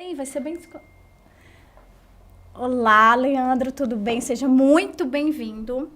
Bem, vai ser bem. Olá, Leandro, tudo bem? Seja muito bem-vindo.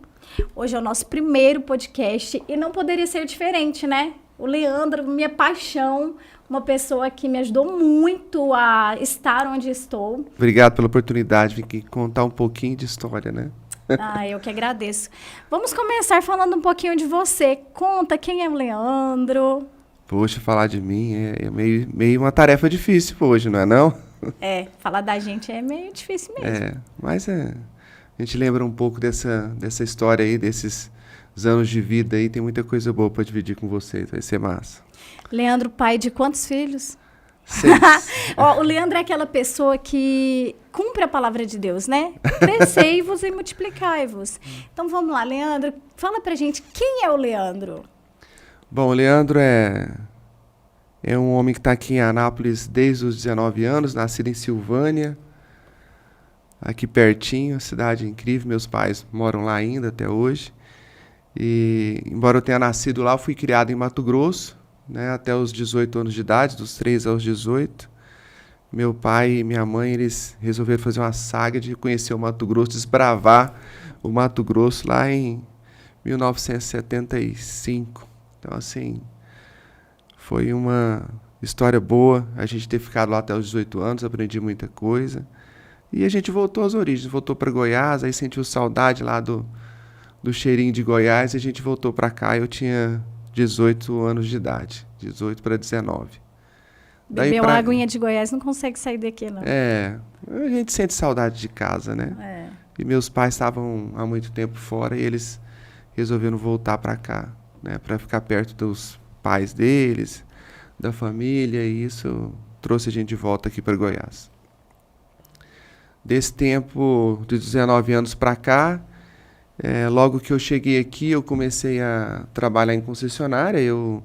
Hoje é o nosso primeiro podcast e não poderia ser diferente, né? O Leandro, minha paixão, uma pessoa que me ajudou muito a estar onde estou. Obrigado pela oportunidade de vir aqui contar um pouquinho de história, né? Ah, eu que agradeço. Vamos começar falando um pouquinho de você. Conta quem é o Leandro. Poxa, falar de mim é meio uma tarefa difícil hoje, não é não? É, falar da gente é meio difícil mesmo. Mas a gente lembra um pouco dessa história aí, desses anos de vida aí, tem muita coisa boa para dividir com vocês, vai ser massa. Leandro, pai de quantos filhos? 6. Ó, o Leandro é aquela pessoa que cumpre a palavra de Deus, né? Crescei-vos e multiplicai-vos. Então vamos lá, Leandro, fala pra gente quem é o Leandro? Bom, o Leandro é um homem que está aqui em Anápolis desde os 19 anos, nascido em Silvânia, aqui pertinho, cidade incrível, meus pais moram lá ainda até hoje. E embora eu tenha nascido lá, eu fui criado em Mato Grosso, né, até os 18 anos de idade, dos 3 aos 18. Meu pai e minha mãe, eles resolveram fazer uma saga de conhecer o Mato Grosso, desbravar o Mato Grosso lá em 1975. Então, assim, foi uma história boa a gente ter ficado lá até os 18 anos, aprendi muita coisa. E a gente voltou às origens, voltou para Goiás, aí sentiu saudade lá do cheirinho de Goiás, e a gente voltou para cá. Eu tinha 18 anos de idade, 18 para 19. Bebeu a aguinha de Goiás, não consegue sair daqui, não. A gente sente saudade de casa, né? É. E meus pais estavam há muito tempo fora e eles resolveram voltar para cá, né? Para ficar perto dos pais deles, da família, e isso trouxe a gente de volta aqui para Goiás. Desse tempo, de 19 anos para cá, logo que eu cheguei aqui, eu comecei a trabalhar em concessionária. Eu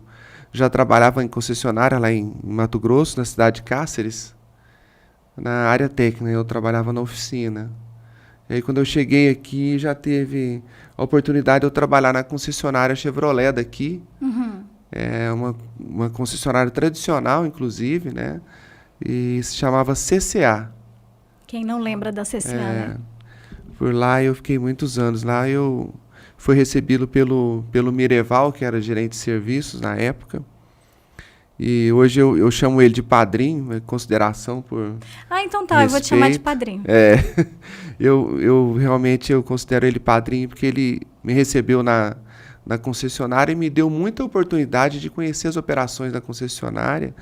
já trabalhava em concessionária lá em Mato Grosso, na cidade de Cáceres, na área técnica. Eu trabalhava na oficina. E aí, quando eu cheguei aqui, já teve a oportunidade de eu trabalhar na concessionária Chevrolet daqui. Uhum. É uma concessionária tradicional, inclusive, né? E se chamava CCA. Quem não lembra da CCA, né? Por lá eu fiquei muitos anos. Lá eu fui recebido pelo Mireval, que era gerente de serviços na época. E hoje eu chamo ele de padrinho, em consideração por Então tá, eu vou te chamar de padrinho. Eu realmente considero ele padrinho porque ele me recebeu na concessionária e me deu muita oportunidade de conhecer as operações da concessionária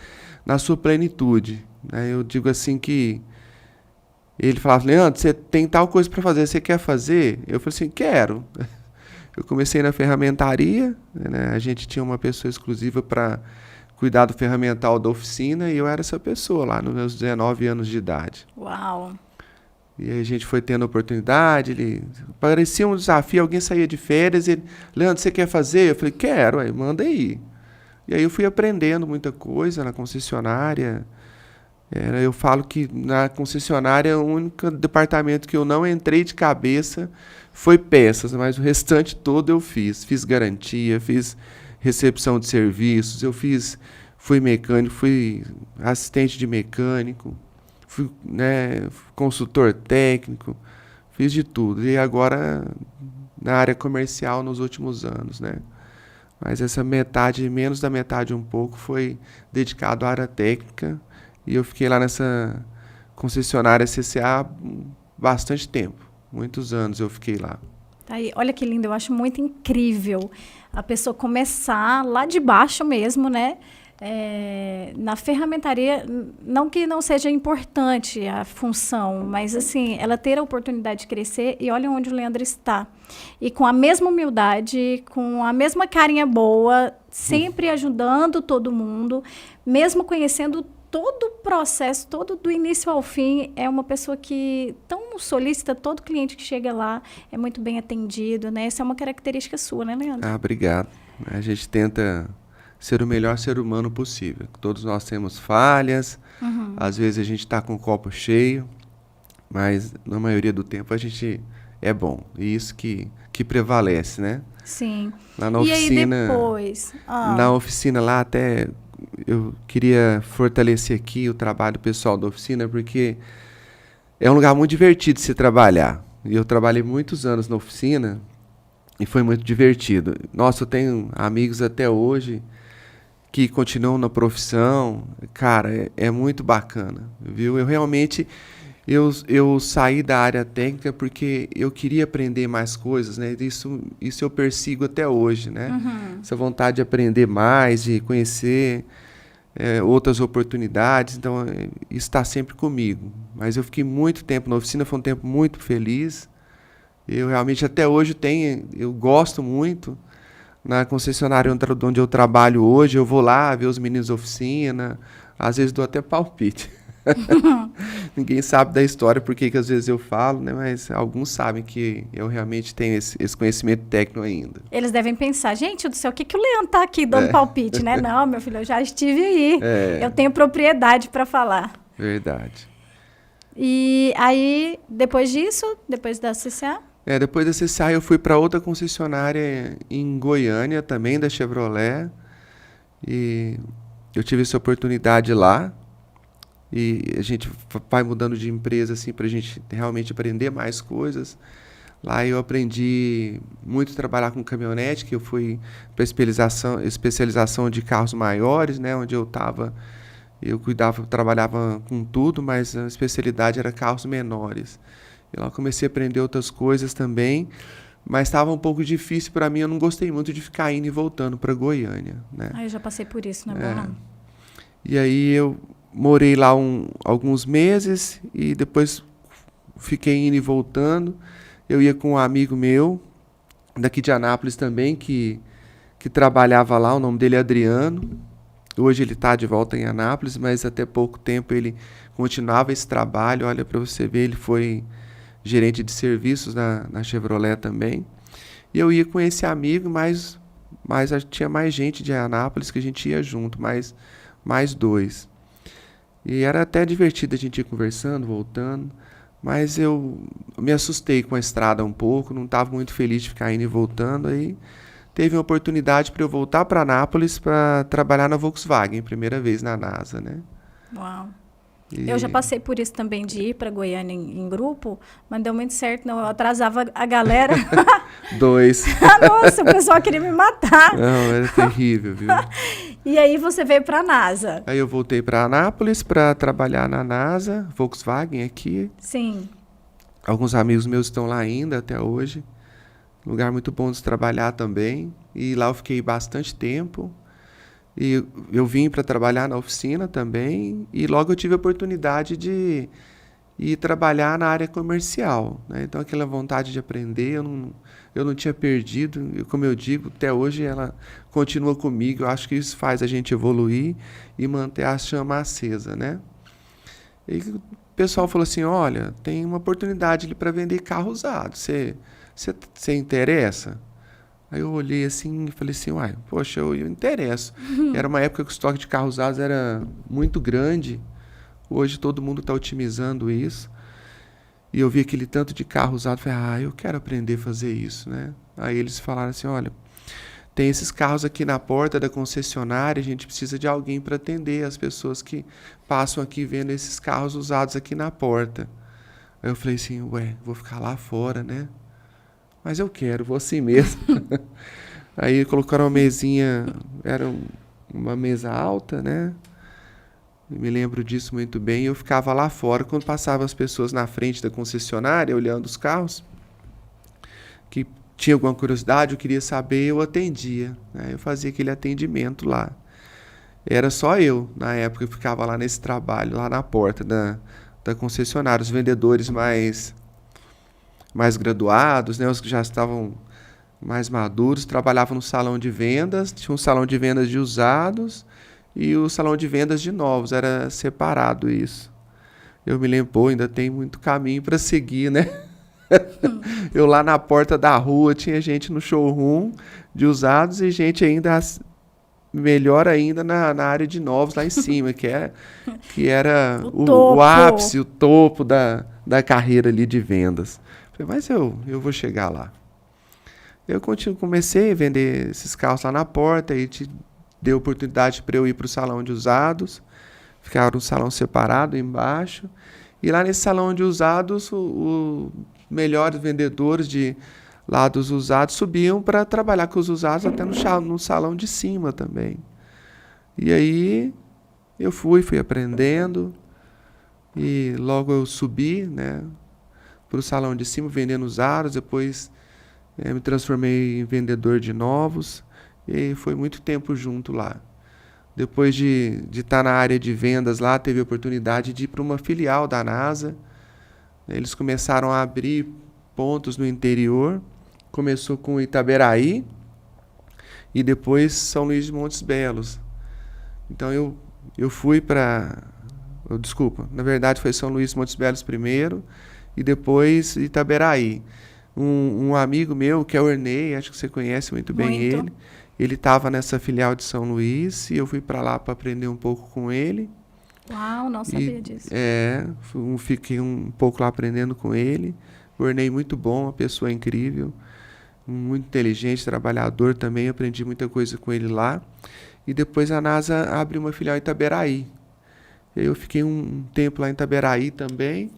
na sua plenitude, né? Eu digo assim que ele falava: Leandro, você tem tal coisa para fazer, você quer fazer? Eu falei assim: quero. Eu comecei na ferramentaria, né? A gente tinha uma pessoa exclusiva para cuidar do ferramental da oficina e eu era essa pessoa lá nos meus 19 anos de idade. Uau! E aí a gente foi tendo oportunidade, parecia um desafio, alguém saía de férias e Leandro, você quer fazer? Eu falei: quero, aí, manda aí. E aí eu fui aprendendo muita coisa na concessionária. Eu falo que na concessionária o único departamento que eu não entrei de cabeça foi peças, mas o restante todo eu fiz. Fiz garantia, fiz recepção de serviços, fui mecânico, fui assistente de mecânico, fui, né, consultor técnico, fiz de tudo. E agora na área comercial nos últimos anos, né? Mas essa metade, menos da metade um pouco, foi dedicado à área técnica. E eu fiquei lá nessa concessionária CCA bastante tempo. Muitos anos eu fiquei lá. Tá aí, olha que lindo, eu acho muito incrível a pessoa começar lá de baixo mesmo, né? Na ferramentaria, não que não seja importante a função, mas assim, ela ter a oportunidade de crescer, e olha onde o Leandro está. E com a mesma humildade, com a mesma carinha boa, sempre ajudando todo mundo, mesmo conhecendo todo o processo, todo do início ao fim. É uma pessoa que tão solícita, todo cliente que chega lá é muito bem atendido, né? Essa é uma característica sua, né, Leandro? Obrigado. A gente tenta ser o melhor ser humano possível. Todos nós temos falhas, às vezes a gente está com o copo cheio, mas na maioria do tempo a gente é bom. E isso que prevalece, né? Sim. Lá na E oficina, aí depois? na oficina lá até eu queria fortalecer aqui o trabalho pessoal da oficina, porque é um lugar muito divertido de se trabalhar. E eu trabalhei muitos anos na oficina e foi muito divertido. Nossa, eu tenho amigos até hoje que continuam na profissão. Cara, é muito bacana, viu? Eu realmente eu saí da área técnica porque eu queria aprender mais coisas, né? Isso eu persigo até hoje, né? Essa vontade de aprender mais, de conhecer outras oportunidades. Então, isso está sempre comigo. Mas eu fiquei muito tempo na oficina, foi um tempo muito feliz. Eu realmente até hoje eu gosto muito. Na concessionária onde eu trabalho hoje, eu vou lá ver os meninos da oficina, às vezes dou até palpite. Ninguém sabe da história, porque que às vezes eu falo, né? Mas alguns sabem que eu realmente tenho esse conhecimento técnico ainda. Eles devem pensar, gente do céu, o que o Leandro tá aqui dando palpite, né? Não, meu filho, eu já estive aí. Eu tenho propriedade para falar. Verdade. E aí, depois disso, depois da CCA? Depois da CCA eu fui para outra concessionária em Goiânia, também da Chevrolet. E eu tive essa oportunidade lá. E a gente vai mudando de empresa assim para a gente realmente aprender mais coisas. Lá eu aprendi muito a trabalhar com caminhonete, que eu fui para especialização de carros maiores, né, onde eu trabalhava com tudo, mas a especialidade era carros menores. E lá eu comecei a aprender outras coisas também, mas estava um pouco difícil para mim, eu não gostei muito de ficar indo e voltando para Goiânia, né? Eu já passei por isso, não é bom não. E aí eu morei lá alguns meses e depois fiquei indo e voltando. Eu ia com um amigo meu, daqui de Anápolis também, que trabalhava lá, o nome dele é Adriano. Hoje ele está de volta em Anápolis, mas até pouco tempo ele continuava esse trabalho. Olha, para você ver, ele foi gerente de serviços na Chevrolet também. E eu ia com esse amigo, mas tinha mais gente de Anápolis que a gente ia junto, mais dois. E era até divertido a gente ir conversando, voltando, mas eu me assustei com a estrada um pouco, não estava muito feliz de ficar indo e voltando. Aí teve uma oportunidade para eu voltar para Anápolis para trabalhar na Volkswagen, primeira vez na NASA, né? Uau! Eu já passei por isso também, de ir para Goiânia em grupo, mas deu muito certo, não. Eu atrasava a galera. Dois. Nossa, o pessoal queria me matar. Não, era terrível, viu? E aí você veio para a NASA. Aí eu voltei para Anápolis para trabalhar na NASA, Volkswagen aqui. Sim. Alguns amigos meus estão lá ainda até hoje. Lugar muito bom de trabalhar também. E lá eu fiquei bastante tempo. E eu vim para trabalhar na oficina também, e logo eu tive a oportunidade de ir trabalhar na área comercial, né? Então aquela vontade de aprender, eu não tinha perdido, e, como eu digo, até hoje ela continua comigo. Eu acho que isso faz a gente evoluir e manter a chama acesa, né? E o pessoal falou assim, olha, tem uma oportunidade ali para vender carro usado, você interessa? Aí eu olhei assim e falei assim, poxa, eu interesso. Era uma época que o estoque de carros usados era muito grande. Hoje todo mundo está otimizando isso. E eu vi aquele tanto de carro usado, falei, eu quero aprender a fazer isso, né? Aí eles falaram assim, olha, tem esses carros aqui na porta da concessionária, a gente precisa de alguém para atender as pessoas que passam aqui vendo esses carros usados aqui na porta. Aí eu falei assim, vou ficar lá fora, né? Mas eu quero, vou assim mesmo. Aí colocaram uma mesinha, era uma mesa alta, né? Eu me lembro disso muito bem. Eu ficava lá fora, quando passavam as pessoas na frente da concessionária, olhando os carros, que tinha alguma curiosidade, eu queria saber, eu atendia, né? Eu fazia aquele atendimento lá. Era só eu, na época, que ficava lá nesse trabalho, lá na porta da concessionária. Os vendedores mais graduados, né, os que já estavam mais maduros, trabalhavam no salão de vendas, tinha um salão de vendas de usados e o salão de vendas de novos, era separado isso. Eu me lembro, ainda tem muito caminho para seguir, né? Eu lá na porta da rua, tinha gente no showroom de usados e gente ainda, melhor ainda, na área de novos lá em cima, que era o ápice, o topo da carreira ali de vendas. Mas eu vou chegar lá. Eu comecei a vender esses carros lá na porta e deu oportunidade para eu ir para o salão de usados, ficava um salão separado embaixo, e lá nesse salão de usados, os melhores vendedores lá dos usados subiam para trabalhar com os usados até no salão de cima também. E aí eu fui aprendendo, e logo eu subi, né, para o salão de cima vendendo usados, depois me transformei em vendedor de novos, e foi muito tempo junto lá. Depois de estar na área de vendas lá, teve a oportunidade de ir para uma filial da NASA. Eles começaram a abrir pontos no interior. Começou com Itaberaí e depois São Luís de Montes Belos. Então eu fui para... Desculpa, na verdade foi São Luís de Montes Belos primeiro e depois Itaberaí. Um amigo meu, que é o Ernei, acho que você conhece muito bem ele. Ele estava nessa filial de São Luís e eu fui para lá para aprender um pouco com ele. Uau, não sabia disso. Fiquei um pouco lá aprendendo com ele. O Ernei muito bom, uma pessoa incrível, muito inteligente, trabalhador também. Aprendi muita coisa com ele lá. E depois a NASA abriu uma filial em Itaberaí. Eu fiquei um tempo lá em Itaberaí também.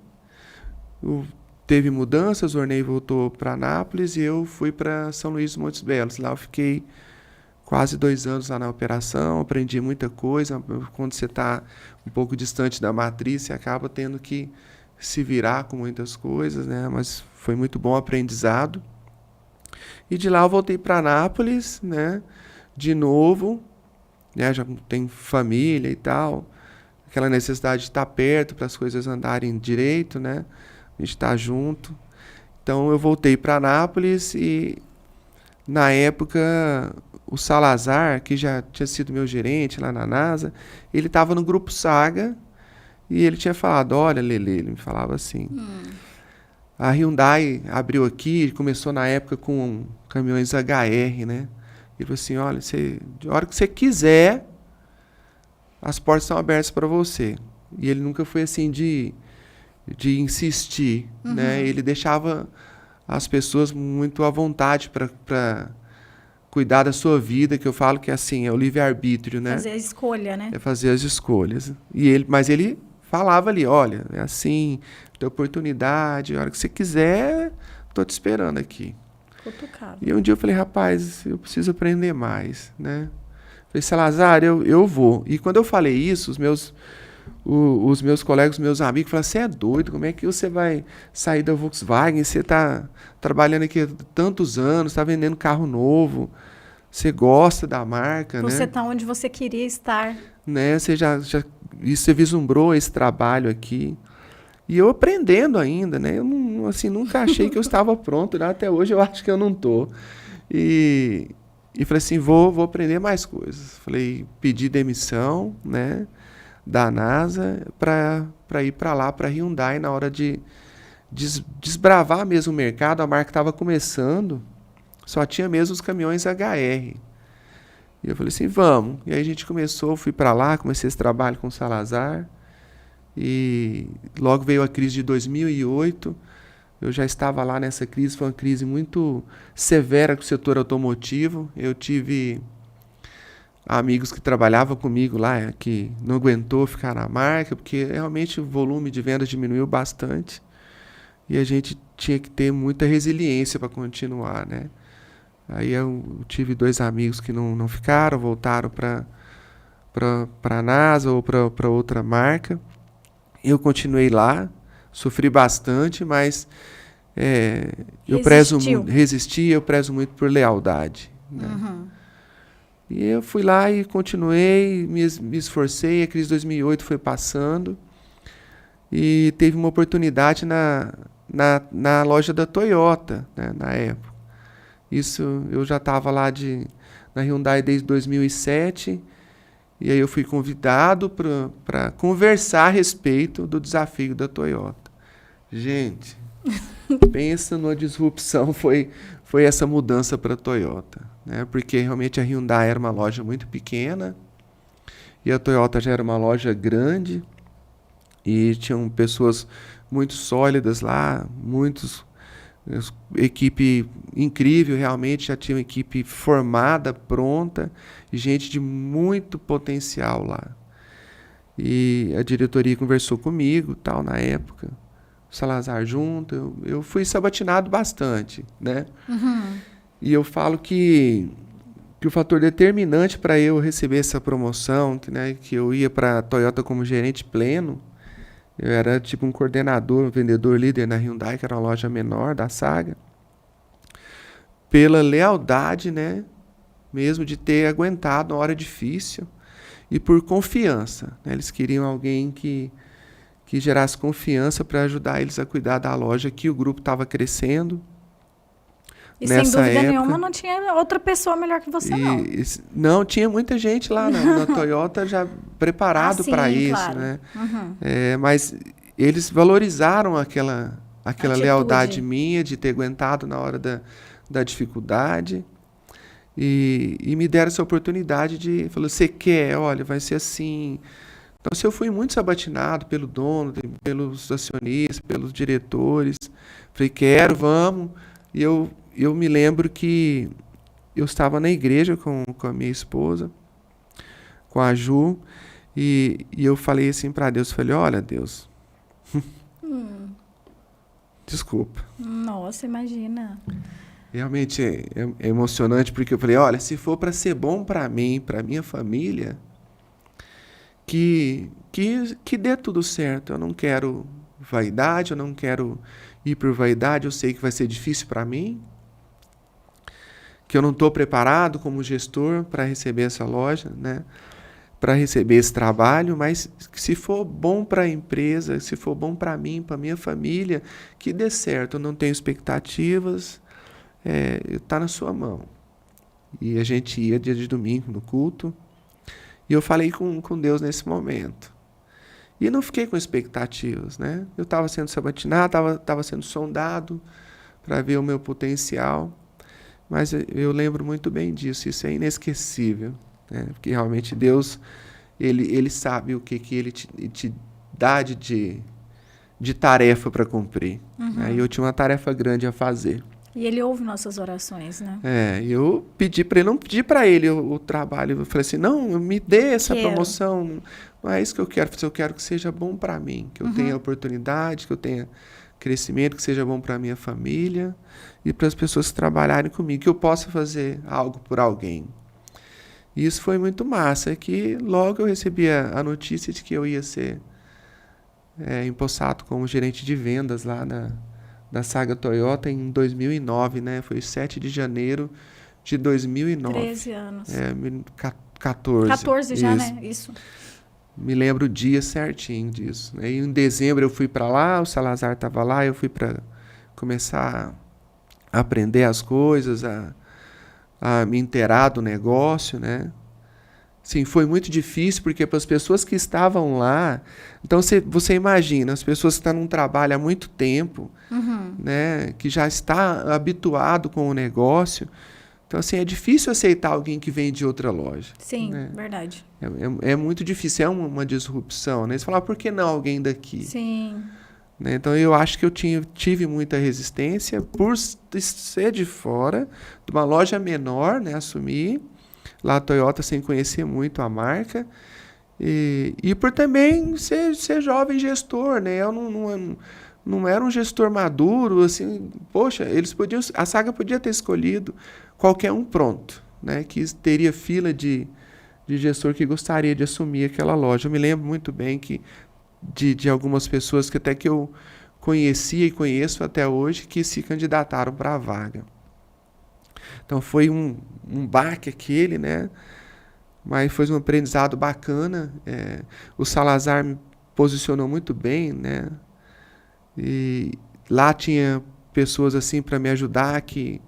Teve mudanças, o Ernei voltou para Anápolis e eu fui para São Luís dos Montes Belos. Lá eu fiquei quase 2 anos lá na operação, aprendi muita coisa. Quando você está um pouco distante da matriz, você acaba tendo que se virar com muitas coisas, né? Mas foi muito bom aprendizado. E de lá eu voltei para Anápolis, né? De novo, né? Já tenho família e tal, aquela necessidade de estar perto para as coisas andarem direito, né? A gente está junto. Então eu voltei para Anápolis e na época o Salazar, que já tinha sido meu gerente lá na NASA, ele estava no Grupo Saga e ele tinha falado, olha, Lelê, ele me falava assim, a Hyundai abriu aqui, começou na época com caminhões HR, né? Ele falou assim, olha, a hora que você quiser, as portas estão abertas para você. E ele nunca foi assim de insistir, né? Ele deixava as pessoas muito à vontade para cuidar da sua vida, que eu falo que assim, é o livre-arbítrio, né? Fazer a escolha, né? É fazer as escolhas. Mas ele falava ali, olha, é assim, tem oportunidade, a hora que você quiser, estou te esperando aqui. Cutucado. E um dia eu falei, rapaz, eu preciso aprender mais, né? Falei, Salazar, eu vou. E quando eu falei isso, os meus colegas, os meus amigos falaram, você é doido, como é que você vai sair da Volkswagen? Você está trabalhando aqui há tantos anos, está vendendo carro novo, você gosta da marca, né? Você está onde você queria estar. Né? Você vislumbrou esse trabalho aqui. E eu aprendendo ainda, né? Eu nunca achei que eu estava pronto, né? Até hoje eu acho que eu não estou. E falei assim, vou aprender mais coisas. Falei, pedi demissão, né? Da NASA para ir para lá, para Hyundai, na hora de desbravar mesmo o mercado. A marca estava começando, só tinha mesmo os caminhões HR. E eu falei assim, vamos. E aí a gente começou, fui para lá, comecei esse trabalho com o Salazar. E logo veio a crise de 2008. Eu já estava lá nessa crise, foi uma crise muito severa com o setor automotivo. Eu tive amigos que trabalhavam comigo lá, que não aguentou ficar na marca, porque realmente o volume de vendas diminuiu bastante. E a gente tinha que ter muita resiliência para continuar, né? Aí eu tive 2 amigos que não ficaram, voltaram para a NASA ou para outra marca. Eu continuei lá, sofri bastante, mas eu prezo muito por lealdade, né? E eu fui lá e continuei, me esforcei, a crise de 2008 foi passando e teve uma oportunidade na loja da Toyota, né, na época. Isso, eu já estava lá na Hyundai desde 2007 e aí eu fui convidado para conversar a respeito do desafio da Toyota. Gente, pensa numa disrupção, foi essa mudança para a Toyota, né? Porque realmente a Hyundai era uma loja muito pequena e a Toyota já era uma loja grande e tinham pessoas muito sólidas lá, muitos Equipe incrível, realmente, já tinha uma equipe formada, pronta, e gente de muito potencial lá. E a diretoria conversou comigo, tal, na época, o Salazar junto, eu fui sabatinado bastante, né? E eu falo que o fator determinante para eu receber essa promoção, né, que eu ia para a Toyota como gerente pleno, eu era tipo um coordenador, um vendedor líder na Hyundai, que era uma loja menor da Saga, pela lealdade, né, mesmo de ter aguentado uma hora difícil, e por confiança, né, eles queriam alguém que gerasse confiança para ajudar eles a cuidar da loja, que o grupo estava crescendo. E sem dúvida nenhuma não tinha outra pessoa melhor que você, não. Não, tinha muita gente lá na Toyota já preparado para isso, claro. né? Mas eles valorizaram aquela lealdade minha de ter aguentado na hora da dificuldade e me deram essa oportunidade de... Falou, você quer? Olha, vai ser assim... Então, se eu fui muito sabatinado pelo dono, pelos acionistas, pelos diretores, falei, quero, vamos. E eu me lembro que eu estava na igreja com a minha esposa, com a Ju, e eu falei assim para Deus, falei, olha, Deus, desculpa. Nossa, imagina. Realmente é emocionante, porque eu falei, olha, se for para ser bom para mim, para minha família, que dê tudo certo. Eu não quero vaidade, eu não quero ir por vaidade, eu sei que vai ser difícil para mim, que eu não estou preparado como gestor para receber essa loja, né? Para receber esse trabalho, mas se for bom para a empresa, se for bom para mim, para minha família, que dê certo. Eu não tenho expectativas, está na sua mão. E a gente ia dia de domingo no culto, e eu falei com Deus nesse momento. E não fiquei com expectativas, né? Eu estava sendo sabatinado, estava sendo sondado para ver o meu potencial. Mas eu lembro muito bem disso, isso é inesquecível, né? Porque realmente Deus, ele sabe o que ele te dá de tarefa para cumprir. Né? E eu tinha uma tarefa grande a fazer. E ele ouve nossas orações, né? Eu pedi para ele, não pedi para ele o trabalho, eu falei assim, não, me dê essa promoção, não é isso que eu quero, eu quero que seja bom para mim, que eu tenha oportunidade, que eu tenha crescimento, que seja bom para a minha família e para as pessoas que trabalharem comigo, que eu possa fazer algo por alguém. E isso foi muito massa, que logo eu recebi a notícia de que eu ia ser empossado como gerente de vendas lá da Saga Toyota em 2009, né? Foi 7 de janeiro de 2009. 13 anos. 14. 14 já, isso. né? Isso. Me lembro o dia certinho disso. Aí, em dezembro eu fui para lá, o Salazar estava lá, eu fui para começar a aprender as coisas, a me inteirar do negócio, né? Sim, foi muito difícil, porque para as pessoas que estavam lá... Então, você imagina, as pessoas que estão num trabalho há muito tempo, né, que já está habituado com o negócio. Então, assim, é difícil aceitar alguém que vem de outra loja. Sim, né? Verdade. É muito difícil, é uma disrupção, né? Você fala, por que não alguém daqui? Sim. Né? Então, eu acho que eu tive muita resistência por ser de fora, de uma loja menor, né, assumir... lá a Toyota sem conhecer muito a marca e por também ser jovem gestor, né? Eu não era um gestor maduro, assim, poxa, a Saga podia ter escolhido qualquer um pronto, né? Que teria fila de gestor que gostaria de assumir aquela loja. Eu me lembro muito bem que de algumas pessoas que até que eu conhecia e conheço até hoje que se candidataram para a vaga. Então foi um baque aquele, né? Mas foi um aprendizado bacana. O Salazar me posicionou muito bem, né? E lá tinha pessoas assim para me ajudar que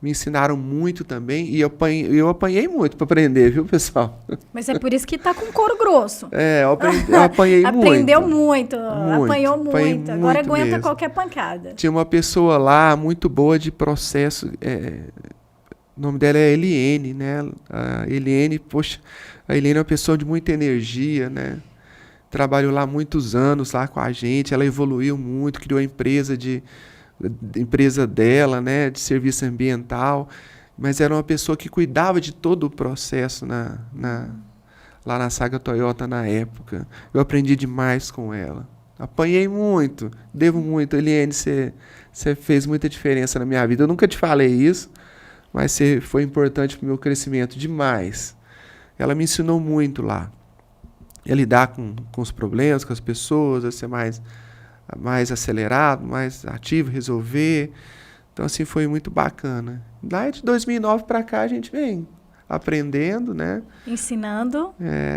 me ensinaram muito também. E eu apanhei muito para aprender, viu, pessoal? Mas é por isso que tá com couro grosso. Eu apanhei muito. Aprendeu muito, apanhou muito. Agora muito aguenta mesmo. qualquer pancada. Tinha uma pessoa lá muito boa de processo... O nome dela é Eliene, né? A Eliene, poxa, a Eliene é uma pessoa de muita energia, né? Trabalhou lá muitos anos lá com a gente, ela evoluiu muito, criou a empresa empresa dela, né, de serviço ambiental, mas era uma pessoa que cuidava de todo o processo lá na Saga Toyota na época. Eu aprendi demais com ela. Apanhei muito, devo muito. Eliane, você fez muita diferença na minha vida. Eu nunca te falei isso, mas você foi importante para o meu crescimento demais. Ela me ensinou muito lá. A lidar com os problemas, com as pessoas, a ser mais acelerado, mais ativo, resolver. Então, assim, foi muito bacana. Lá de 2009 para cá, a gente vem aprendendo, né? Ensinando.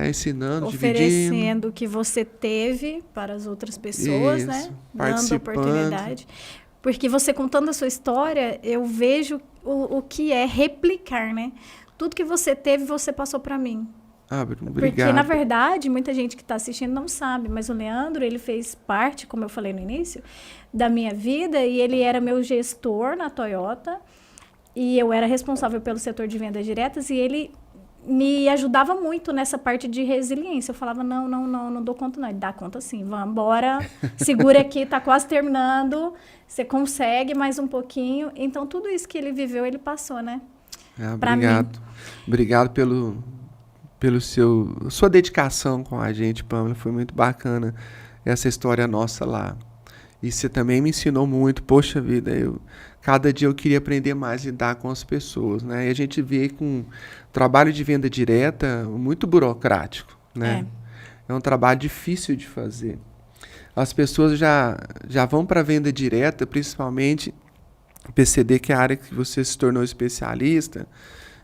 Ensinando, oferecendo dividindo. o que você teve para as outras pessoas, né? Dando oportunidade. Porque você contando a sua história, eu vejo o que é replicar, né? Tudo que você teve, você passou para mim. Obrigado. Porque, na verdade, muita gente que está assistindo não sabe, mas o Leandro, ele fez parte, como eu falei no início, da minha vida, e ele era meu gestor na Toyota, e eu era responsável pelo setor de vendas diretas, e ele me ajudava muito nessa parte de resiliência. Eu falava, não dou conta não. Ele dá conta sim, vamos embora, segura aqui, tá quase terminando, você consegue mais um pouquinho. Então, tudo isso que ele viveu, ele passou, né? Obrigado. Obrigado pelo sua dedicação com a gente, Pamela. Foi muito bacana essa história nossa lá. E você também me ensinou muito. Poxa vida, cada dia eu queria aprender mais a lidar com as pessoas, né? E a gente vê com trabalho de venda direta muito burocrático, né? É um trabalho difícil de fazer. As pessoas já vão para a venda direta, principalmente PCD, que é a área que você se tornou especialista,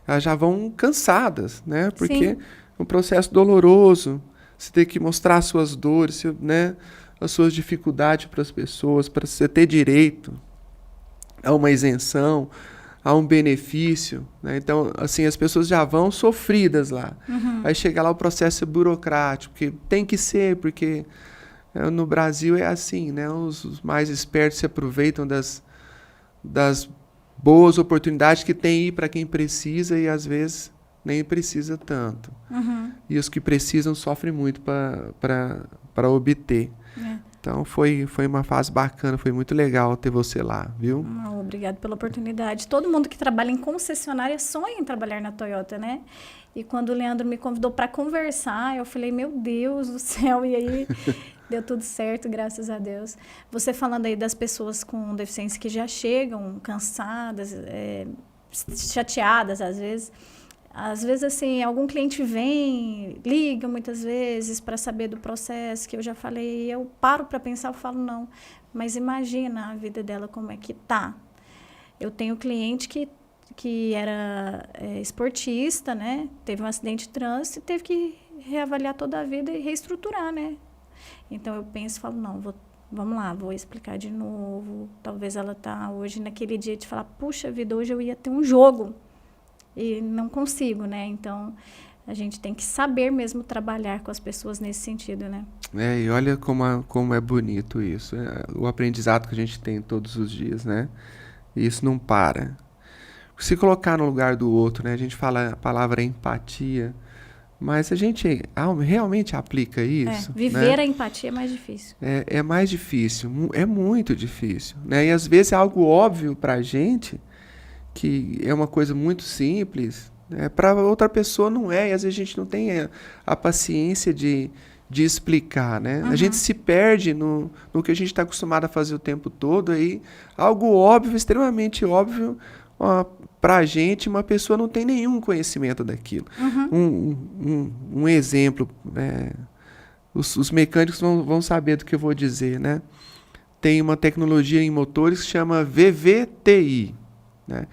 elas já vão cansadas, né? Porque é um processo doloroso. Você tem que mostrar as suas dores, né? As suas dificuldades para as pessoas, para você ter direito a uma isenção, a um benefício, né? Então, assim, as pessoas já vão sofridas lá. Aí chega lá o processo burocrático, que tem que ser, porque no Brasil é assim, né? Os mais espertos se aproveitam das boas oportunidades que tem aí para quem precisa e às vezes nem precisa tanto. E os que precisam sofrem muito para obter. Então foi uma fase bacana, foi muito legal ter você lá, viu? Obrigado pela oportunidade. Todo mundo que trabalha em concessionária sonha em trabalhar na Toyota, né? E quando o Leandro me convidou para conversar, eu falei, meu Deus do céu, e aí deu tudo certo, graças a Deus. Você falando aí das pessoas com deficiência que já chegam cansadas, chateadas às vezes. Às vezes, assim, algum cliente vem, liga muitas vezes para saber do processo, que eu já falei, eu paro para pensar, eu falo, não, mas imagina a vida dela como é que tá. Eu tenho cliente que era esportista, né? Teve um acidente de trânsito e teve que reavaliar toda a vida e reestruturar, né? Então, eu penso e falo, não, vamos lá, vou explicar de novo. Talvez ela tá hoje naquele dia de falar, puxa vida, hoje eu ia ter um jogo. E não consigo, né? Então, a gente tem que saber mesmo trabalhar com as pessoas nesse sentido, né? E olha como é bonito isso. O aprendizado que a gente tem todos os dias, né? E isso não para. Se colocar no lugar do outro, né? A gente fala a palavra empatia, mas a gente realmente aplica isso. Viver né? a empatia é mais difícil. É mais difícil, é muito difícil, né? E às vezes é algo óbvio pra gente, que é uma coisa muito simples, né? Para outra pessoa não é, e às vezes a gente não tem a paciência de explicar, né? A gente se perde no que a gente está acostumado a fazer o tempo todo, aí algo óbvio, extremamente óbvio, para a gente, uma pessoa não tem nenhum conhecimento daquilo. Um exemplo, os mecânicos vão saber do que eu vou dizer, né? Tem uma tecnologia em motores que chama VVTi, né?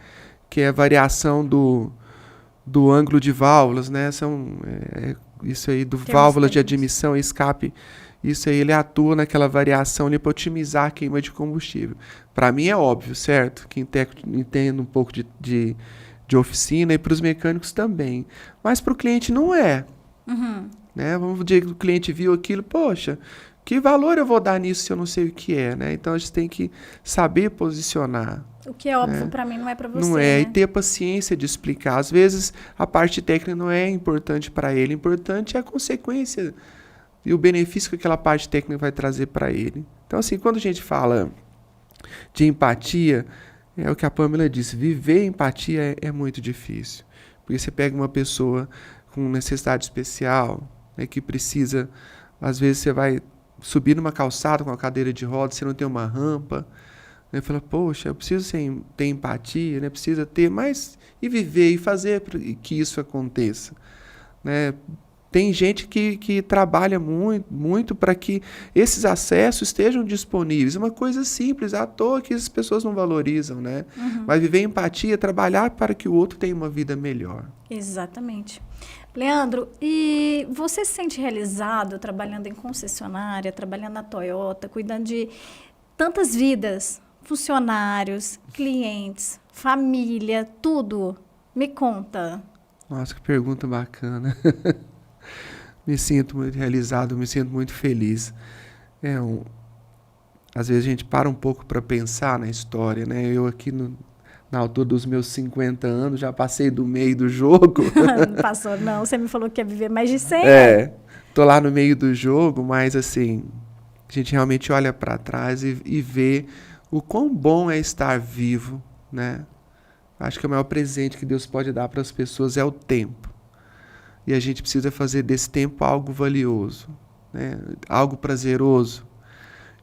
Que é a variação do ângulo de válvulas, né? Isso aí, válvulas de admissão e escape. Isso aí, ele atua naquela variação ali para otimizar a queima de combustível. Para mim é óbvio, certo? Quem entende um pouco de oficina, e para os mecânicos também. Mas para o cliente não é. Né? Vamos dizer que o cliente viu aquilo, poxa, que valor eu vou dar nisso se eu não sei o que é, né? Então a gente tem que saber posicionar. O que é óbvio para mim não é para você. Não é, né? E ter a paciência de explicar. Às vezes a parte técnica não é importante para ele, importante é a consequência e o benefício que aquela parte técnica vai trazer para ele. Então, assim, quando a gente fala de empatia, é o que a Pamela disse, viver empatia é muito difícil. Porque você pega uma pessoa com necessidade especial, né, que precisa, às vezes você vai subir numa calçada com uma cadeira de rodas, você não tem uma rampa, né, fala, poxa, eu preciso ter empatia, né, precisa ter mais, e viver, e fazer que isso aconteça. Né? Tem gente que trabalha muito para que esses acessos estejam disponíveis. Uma coisa simples, à toa que as pessoas não valorizam, né? Mas viver empatia, trabalhar para que o outro tenha uma vida melhor. Exatamente. Leandro, e você se sente realizado trabalhando em concessionária, trabalhando na Toyota, cuidando de tantas vidas, funcionários, clientes, família, tudo? Me conta. Nossa, que pergunta bacana. Me sinto muito realizado, me sinto muito feliz. Às vezes a gente para um pouco para pensar na história, né? Eu aqui na altura dos meus 50 anos já passei do meio do jogo. Não passou, não. Você me falou que ia viver mais de 100 anos. Tô lá no meio do jogo, mas assim, a gente realmente olha para trás e vê o quão bom é estar vivo, né? Acho que o maior presente que Deus pode dar para as pessoas é o tempo. E a gente precisa fazer desse tempo algo valioso, né? Algo prazeroso.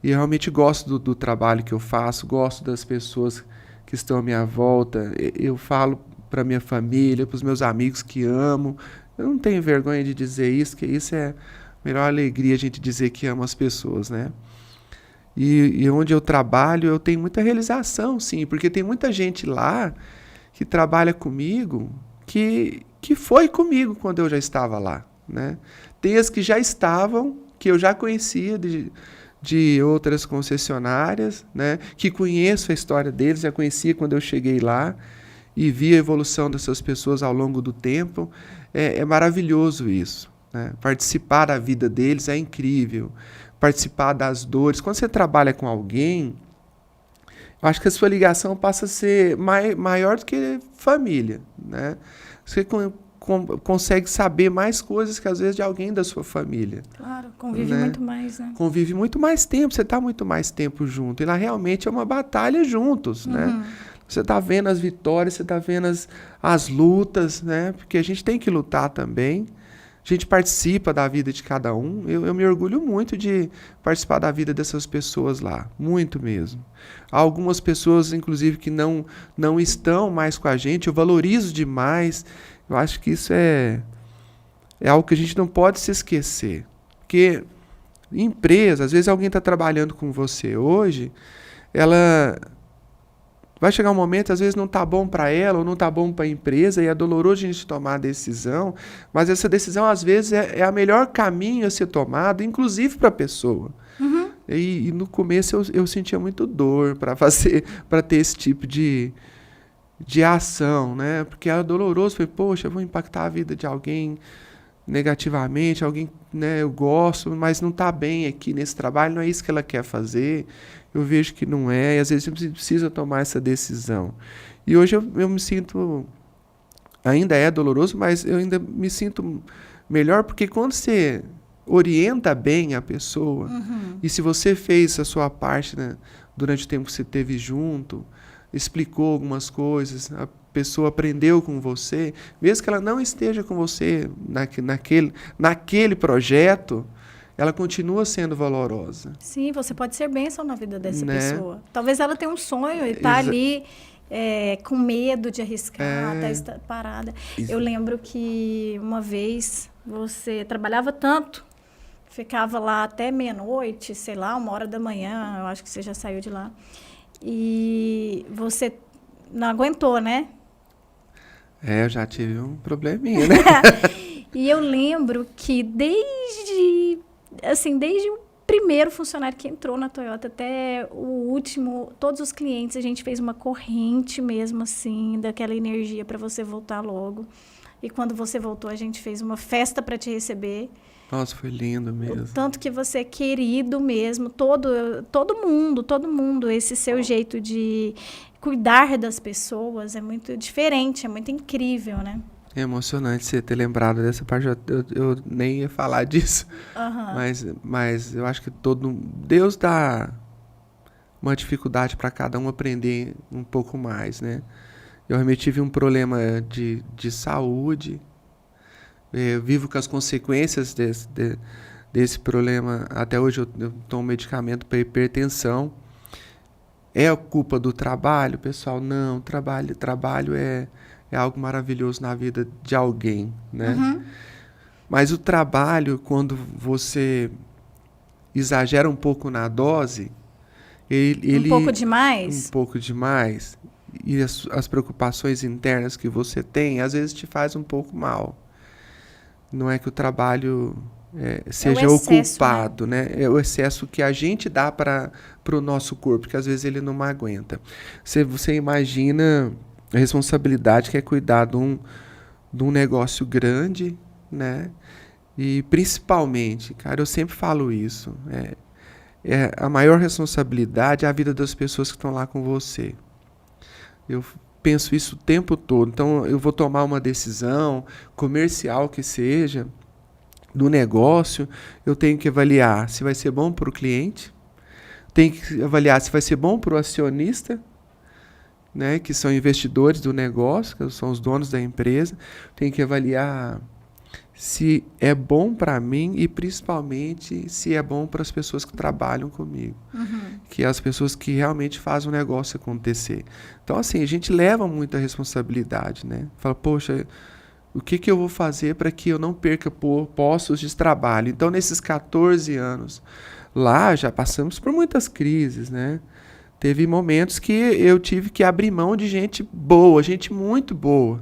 E eu realmente gosto do trabalho que eu faço, gosto das pessoas que estão à minha volta. Eu falo para minha família, para os meus amigos que amo. Eu não tenho vergonha de dizer isso, que isso é a melhor alegria, a gente dizer que ama as pessoas, né? E onde eu trabalho, eu tenho muita realização, sim, porque tem muita gente lá que trabalha comigo, que foi comigo quando eu já estava lá, né? Tem as que já estavam, que eu já conhecia de outras concessionárias, né? Que conheço a história deles, já conhecia quando eu cheguei lá e vi a evolução dessas pessoas ao longo do tempo. É maravilhoso isso, né? Participar da vida deles é incrível, participar das dores. Quando você trabalha com alguém, eu acho que a sua ligação passa a ser maior do que família, né? Você consegue saber mais coisas que, às vezes, de alguém da sua família. Claro, convive, né? Muito mais, né? Convive muito mais tempo, você está muito mais tempo junto. E lá realmente é uma batalha juntos, né? Você está vendo as vitórias, você está vendo as lutas, né? Porque a gente tem que lutar também. A gente participa da vida de cada um. Eu me orgulho muito de participar da vida dessas pessoas lá. Muito mesmo. Há algumas pessoas, inclusive, que não estão mais com a gente. Eu valorizo demais. Eu acho que isso é algo que a gente não pode se esquecer. Porque empresa, às vezes alguém está trabalhando com você hoje, ela vai chegar um momento, às vezes não está bom para ela ou não está bom para a empresa, e é doloroso a gente tomar a decisão, mas essa decisão, às vezes, é a melhor caminho a ser tomado, inclusive para a pessoa. E no começo eu sentia muito dor para ter esse tipo de ação, né? Porque era doloroso. Falei, poxa, eu vou impactar a vida de alguém negativamente, alguém, né, eu gosto, mas não está bem aqui nesse trabalho, não é isso que ela quer fazer. Eu vejo que não é, e às vezes você precisa tomar essa decisão. E hoje eu me sinto, ainda é doloroso, mas eu ainda me sinto melhor, porque quando você orienta bem a pessoa, e se você fez a sua parte, né, durante o tempo que você esteve junto, explicou algumas coisas, a pessoa aprendeu com você, mesmo que ela não esteja com você naquele projeto, ela continua sendo valorosa. Sim, você pode ser bênção na vida dessa pessoa. Talvez ela tenha um sonho e está ali com medo de arriscar, está parada. Eu lembro que uma vez você trabalhava tanto, ficava lá até meia-noite, sei lá, 1h da manhã, eu acho que você já saiu de lá. E você não aguentou, né? Eu já tive um probleminha, né? E eu lembro que desde o primeiro funcionário que entrou na Toyota até o último, todos os clientes, a gente fez uma corrente mesmo, assim, daquela energia para você voltar logo. E quando você voltou, a gente fez uma festa para te receber. Nossa, foi lindo mesmo. O tanto que você é querido mesmo, todo mundo, esse seu jeito de cuidar das pessoas é muito diferente, é muito incrível, né? É emocionante você ter lembrado dessa parte, eu nem ia falar disso, mas eu acho que Deus dá uma dificuldade para cada um aprender um pouco mais, né? Eu realmente tive um problema de saúde, eu vivo com as consequências desse problema. Até hoje eu tomo medicamento para hipertensão. É a culpa do trabalho, pessoal? Não, trabalho é algo maravilhoso na vida de alguém, né? Uhum. Mas o trabalho, quando você exagera um pouco na dose, Um pouco demais? Um pouco demais, e as preocupações internas que você tem, às vezes te faz um pouco mal. Não é que o trabalho seja o excesso, culpado, né? É o excesso que a gente dá para o nosso corpo, que às vezes ele não aguenta. Você imagina a responsabilidade que é cuidar de um negócio grande, né? E principalmente, cara, eu sempre falo isso, a maior responsabilidade é a vida das pessoas que estão lá com você. Eu penso isso o tempo todo. Então, eu vou tomar uma decisão comercial que seja, do negócio, eu tenho que avaliar se vai ser bom para o cliente, tenho que avaliar se vai ser bom para o acionista, né, que são investidores do negócio, que são os donos da empresa, tenho que avaliar se é bom para mim e principalmente se é bom para as pessoas que trabalham comigo, que é as pessoas que realmente fazem o negócio acontecer. Então, assim, a gente leva muita responsabilidade, né? Fala, poxa, o que eu vou fazer para que eu não perca postos de trabalho? Então, nesses 14 anos lá, já passamos por muitas crises, né? Teve momentos que eu tive que abrir mão de gente boa, gente muito boa.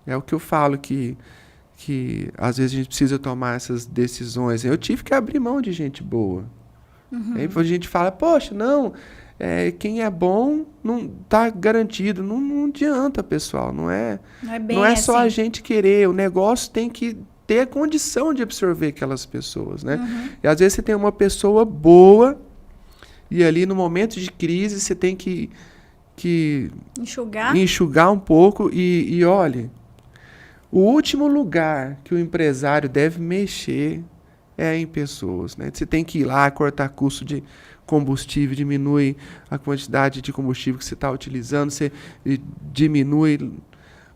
É o que eu falo que às vezes a gente precisa tomar essas decisões. Eu tive que abrir mão de gente boa. Aí a gente fala, poxa, não, quem é bom não está garantido. Não adianta, pessoal. Não é só assim. a gente querer. O negócio tem que ter a condição de absorver aquelas pessoas, né? E às vezes você tem uma pessoa boa e ali no momento de crise você tem que enxugar um pouco e olha, o último lugar que o empresário deve mexer é em pessoas, né? Você tem que ir lá, cortar custo de combustível, diminui a quantidade de combustível que você está utilizando, você diminui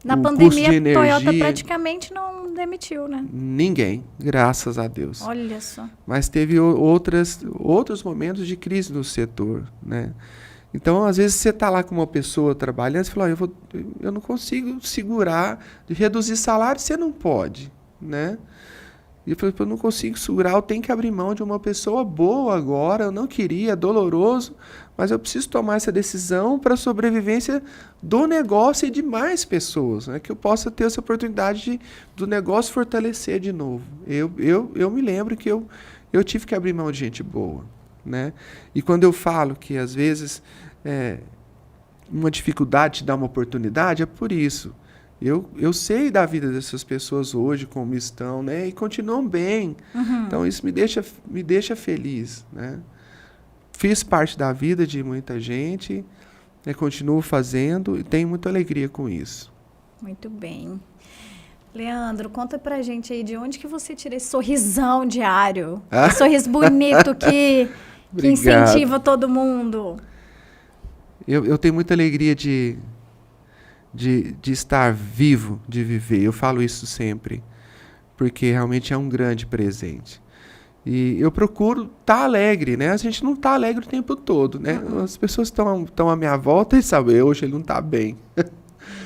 Na o pandemia, custo de energia. A Toyota praticamente não demitiu, né? Ninguém, graças a Deus. Olha só. Mas teve outros momentos de crise no setor, né? Então, às vezes, você está lá com uma pessoa trabalhando, você fala, eu não consigo segurar, reduzir salário, você não pode, né? E eu falei, eu não consigo segurar, eu tenho que abrir mão de uma pessoa boa agora, eu não queria, é doloroso, mas eu preciso tomar essa decisão para a sobrevivência do negócio e de mais pessoas, né? Que eu possa ter essa oportunidade do negócio fortalecer de novo. Eu me lembro que eu tive que abrir mão de gente boa, né? E quando eu falo que, às vezes, uma dificuldade te dá uma oportunidade, é por isso. Eu sei da vida dessas pessoas hoje, como estão, né? E continuam bem. Então, isso me deixa feliz, né? Fiz parte da vida de muita gente, né? Continuo fazendo e tenho muita alegria com isso. Muito bem. Leandro, conta pra gente aí de onde que você tira esse sorrisão diário. Esse sorriso bonito que incentiva todo mundo. Eu tenho muita alegria de estar vivo, de viver. Eu falo isso sempre, porque realmente é um grande presente. E eu procuro estar alegre, né? A gente não está alegre o tempo todo, né? As pessoas estão à minha volta e sabem, hoje ele não está bem.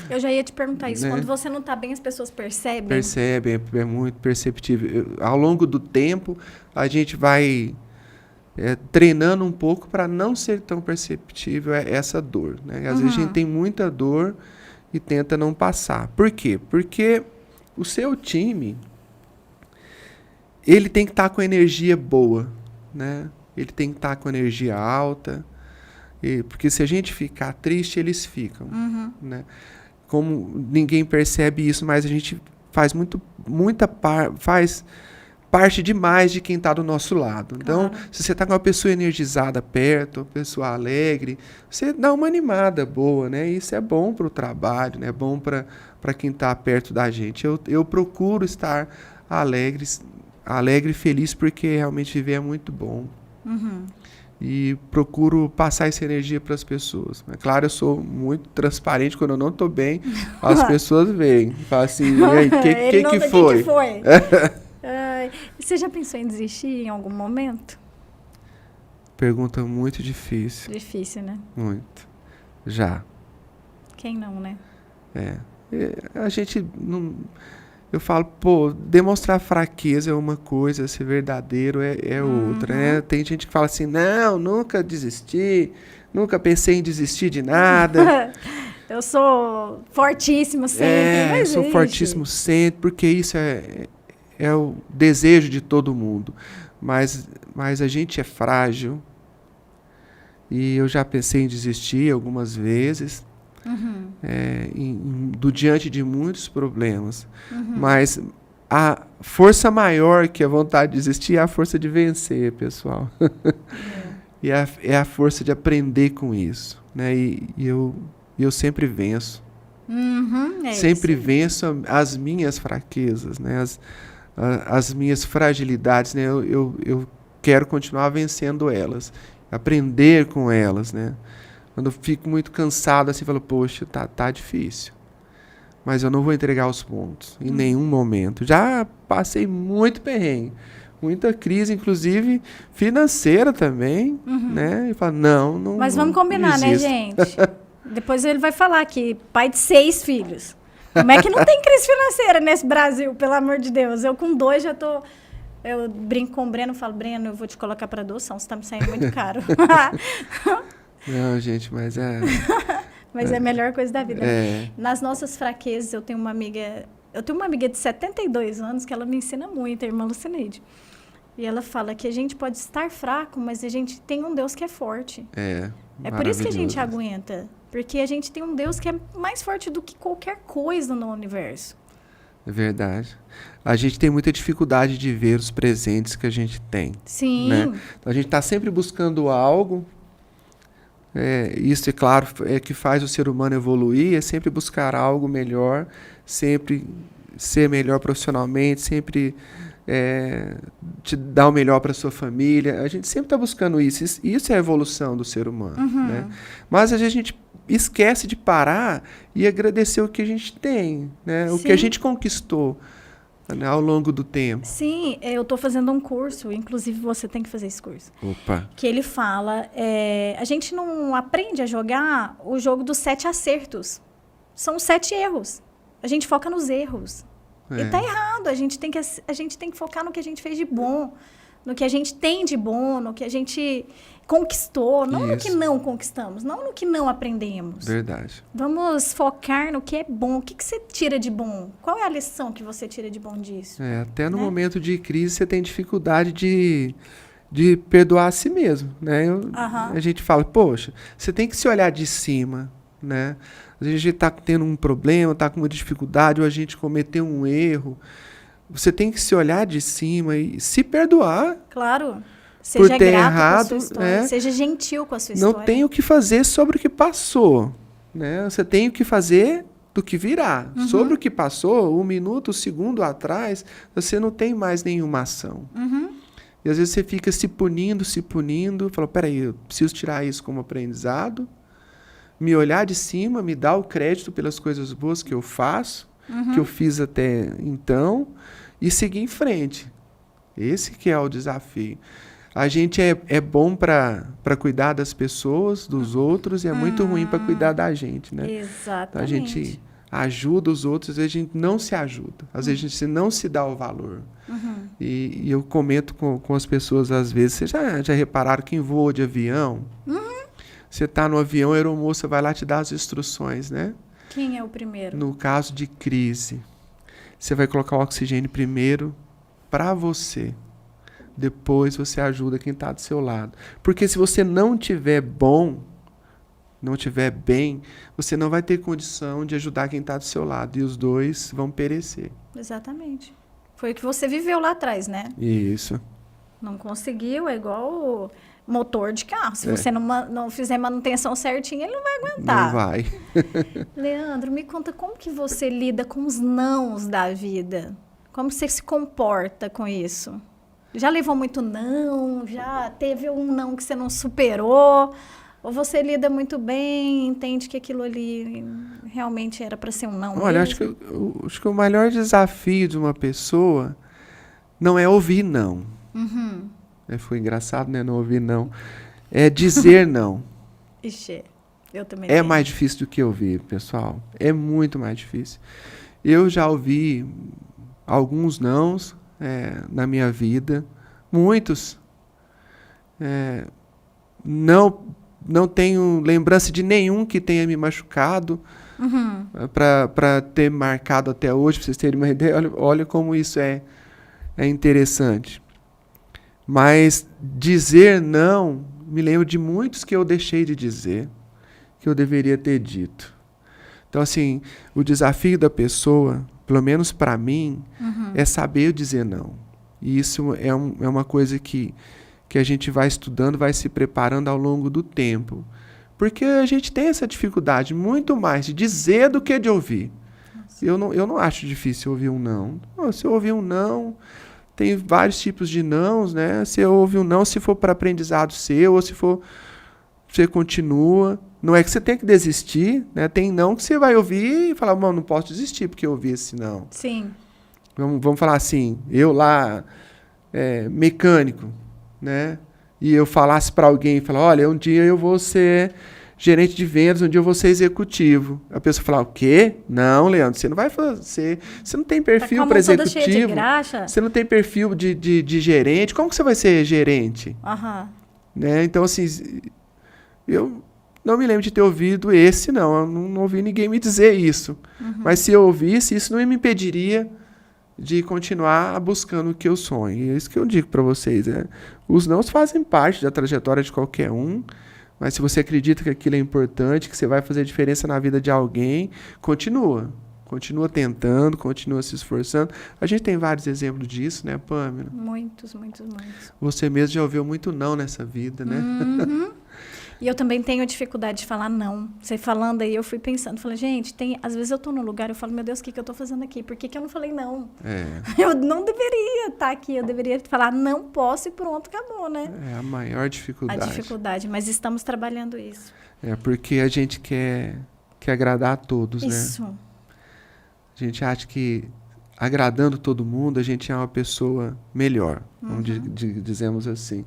Eu já ia te perguntar isso. Né? Quando você não está bem, as pessoas percebem? Percebem, é muito perceptível. Ao longo do tempo, a gente vai treinando um pouco para não ser tão perceptível essa dor, né? Às vezes a gente tem muita dor e tenta não passar. Por quê? Porque o seu time, ele tem que estar com energia boa, né? Ele tem que estar com energia alta, porque se a gente ficar triste, eles ficam, né? Como ninguém percebe isso, mas a gente faz faz parte demais de quem está do nosso lado. Então, se você está com uma pessoa energizada perto, uma pessoa alegre, você dá uma animada boa, né? Isso é bom para o trabalho, né? É bom para quem está perto da gente. Eu procuro estar alegre e feliz, porque realmente viver é muito bom. E procuro passar essa energia para as pessoas. É claro, eu sou muito transparente. Quando eu não estou bem, as pessoas veem. Falam assim, e aí, que foi? Que foi? Você já pensou em desistir em algum momento? Pergunta muito difícil. Difícil, né? Muito. Já. Quem não, né? A gente não... Eu falo, pô, demonstrar fraqueza é uma coisa, ser verdadeiro é outra, né? Tem gente que fala assim, não, nunca desisti, nunca pensei em desistir de nada. Eu sou fortíssimo sempre. Mas sou fortíssimo sempre, porque isso é o desejo de todo mundo. Mas a gente é frágil. E eu já pensei em desistir algumas vezes. Diante de muitos problemas. Mas a força maior que a vontade de desistir é a força de vencer, pessoal. E é a força de aprender com isso, né? E eu sempre venço. Sempre venço as minhas fraquezas, né? As minhas fragilidades, né? Eu quero continuar vencendo elas, aprender com elas, né? Quando eu fico muito cansado, assim, eu falo, poxa, tá difícil. Mas eu não vou entregar os pontos, em nenhum momento. Já passei muito perrengue, muita crise, inclusive financeira também, né? E falo, não. Mas vamos combinar, né, gente? Depois ele vai falar que pai de 6 filhos. Como é que não tem crise financeira nesse Brasil, pelo amor de Deus? Eu com 2 já tô... Eu brinco com o Breno, falo, Breno, eu vou te colocar para adoção, você tá me saindo muito caro. Não, gente, mas Mas é a melhor coisa da vida. Nas nossas fraquezas, eu tenho uma amiga de 72 anos que ela me ensina muito, a irmã Lucineide. E ela fala que a gente pode estar fraco, mas a gente tem um Deus que é forte. É por isso que a gente aguenta. Porque a gente tem um Deus que é mais forte do que qualquer coisa no universo. É verdade. A gente tem muita dificuldade de ver os presentes que a gente tem. Sim. Né? Então, a gente está sempre buscando algo. Isso, é claro, é que faz o ser humano evoluir, é sempre buscar algo melhor, sempre ser melhor profissionalmente, sempre te dar o melhor para a sua família. A gente sempre está buscando isso. Isso é a evolução do ser humano. Né? Mas às vezes a gente esquece de parar e agradecer o que a gente tem, né? O que a gente conquistou, né, ao longo do tempo. Sim, eu estou fazendo um curso, inclusive você tem que fazer esse curso. Opa. Que ele fala, a gente não aprende a jogar o jogo dos 7 acertos. São 7 erros. A gente foca nos erros. E tá errado. A gente tem que focar no que a gente fez de bom, no que a gente tem de bom, no que a gente conquistou, não no que não conquistamos, não no que não aprendemos. Verdade. Vamos focar no que é bom. O que você tira de bom? Qual é a lição que você tira de bom disso? Até no momento de crise você tem dificuldade de perdoar a si mesmo, né? A gente fala, poxa, você tem que se olhar de cima, né? Às vezes a gente está tendo um problema, está com uma dificuldade, ou a gente cometeu um erro. Você tem que se olhar de cima e se perdoar. Claro. Seja ter grato errado, com a sua história. Seja gentil com a sua história. Não tem o que fazer sobre o que passou, né? Você tem o que fazer do que virá. Sobre o que passou, 1 minuto, 1 segundo atrás, você não tem mais nenhuma ação. E às vezes você fica se punindo, fala, peraí, eu preciso tirar isso como aprendizado, me olhar de cima, me dar o crédito pelas coisas boas que eu faço, que eu fiz até então, e seguir em frente. Esse que é o desafio. A gente é bom para cuidar das pessoas, dos outros, e é muito ruim para cuidar da gente, né? Exatamente. Então, a gente ajuda os outros, às vezes a gente não se ajuda. Às vezes a gente não se dá o valor. E eu comento com as pessoas, às vezes, vocês já repararam que em voo de avião, você está no avião, a aeromoça vai lá te dar as instruções, né? Quem é o primeiro? No caso de crise, você vai colocar o oxigênio primeiro para você. Depois você ajuda quem está do seu lado. Porque se você não tiver bom, não tiver bem, você não vai ter condição de ajudar quem está do seu lado. E os dois vão perecer. Exatamente. Foi o que você viveu lá atrás, né? Isso. Não conseguiu, é igual o motor de carro. Se você não fizer manutenção certinha, ele não vai aguentar. Não vai. Leandro, me conta como que você lida com os nãos da vida? Como você se comporta com isso? Já levou muito não? Já teve um não que você não superou? Ou você lida muito bem, entende que aquilo ali realmente era para ser um não Olha, mesmo? acho que o maior desafio de uma pessoa não é ouvir não. Uhum. Foi engraçado, né? Não ouvir não. É dizer não. Ixi, eu também É tenho. mais difícil do que ouvir, pessoal. É muito mais difícil. Eu já ouvi alguns nãos na minha vida. Muitos. Não tenho lembrança de nenhum que tenha me machucado Uhum. para ter marcado até hoje, para vocês terem uma ideia. Olha como isso é interessante. Mas dizer não, me lembro de muitos que eu deixei de dizer, que eu deveria ter dito. Então, assim, o desafio da pessoa, pelo menos para mim, é saber dizer não. E isso é uma coisa que a gente vai estudando, vai se preparando ao longo do tempo. Porque a gente tem essa dificuldade muito mais de dizer do que de ouvir. Eu não acho difícil ouvir um não. Se eu ouvir um não, tem vários tipos de nãos, né? Se eu ouvir um não, se for para aprendizado seu, ou se for, você continua. Não é que você tem que desistir, né? Tem não que você vai ouvir e falar, não posso desistir porque eu ouvi esse não. Sim. Vamos falar assim, eu lá, mecânico, né? E eu falasse para alguém, falar, olha, um dia eu vou ser gerente de vendas, um dia eu vou ser executivo. A pessoa fala, o quê? Não, Leandro, você não vai fazer, você não tem perfil para executivo, cheia de graxa. Você não tem perfil de gerente, como que você vai ser gerente? Né? Então, assim, eu não me lembro de ter ouvido esse, não. Eu não ouvi ninguém me dizer isso. Mas se eu ouvisse, isso não me impediria de continuar buscando o que eu sonho. E é isso que eu digo para vocês. Os nãos fazem parte da trajetória de qualquer um, mas se você acredita que aquilo é importante, que você vai fazer diferença na vida de alguém, continua. Continua tentando, continua se esforçando. A gente tem vários exemplos disso, né, Pamela? Muitos, muitos, muitos. Você mesmo já ouviu muito não nessa vida, né? E eu também tenho dificuldade de falar não. Você falando aí, eu fui pensando. Falei, gente, às vezes eu tô num lugar e eu falo, meu Deus, o que eu tô fazendo aqui? Por que eu não falei não? Eu não deveria estar aqui. Eu deveria falar, não posso e pronto, acabou, né? É a maior dificuldade. A dificuldade, mas estamos trabalhando isso. Porque a gente quer agradar a todos, isso. né? A gente acha que agradando todo mundo, a gente é uma pessoa melhor, dizemos assim.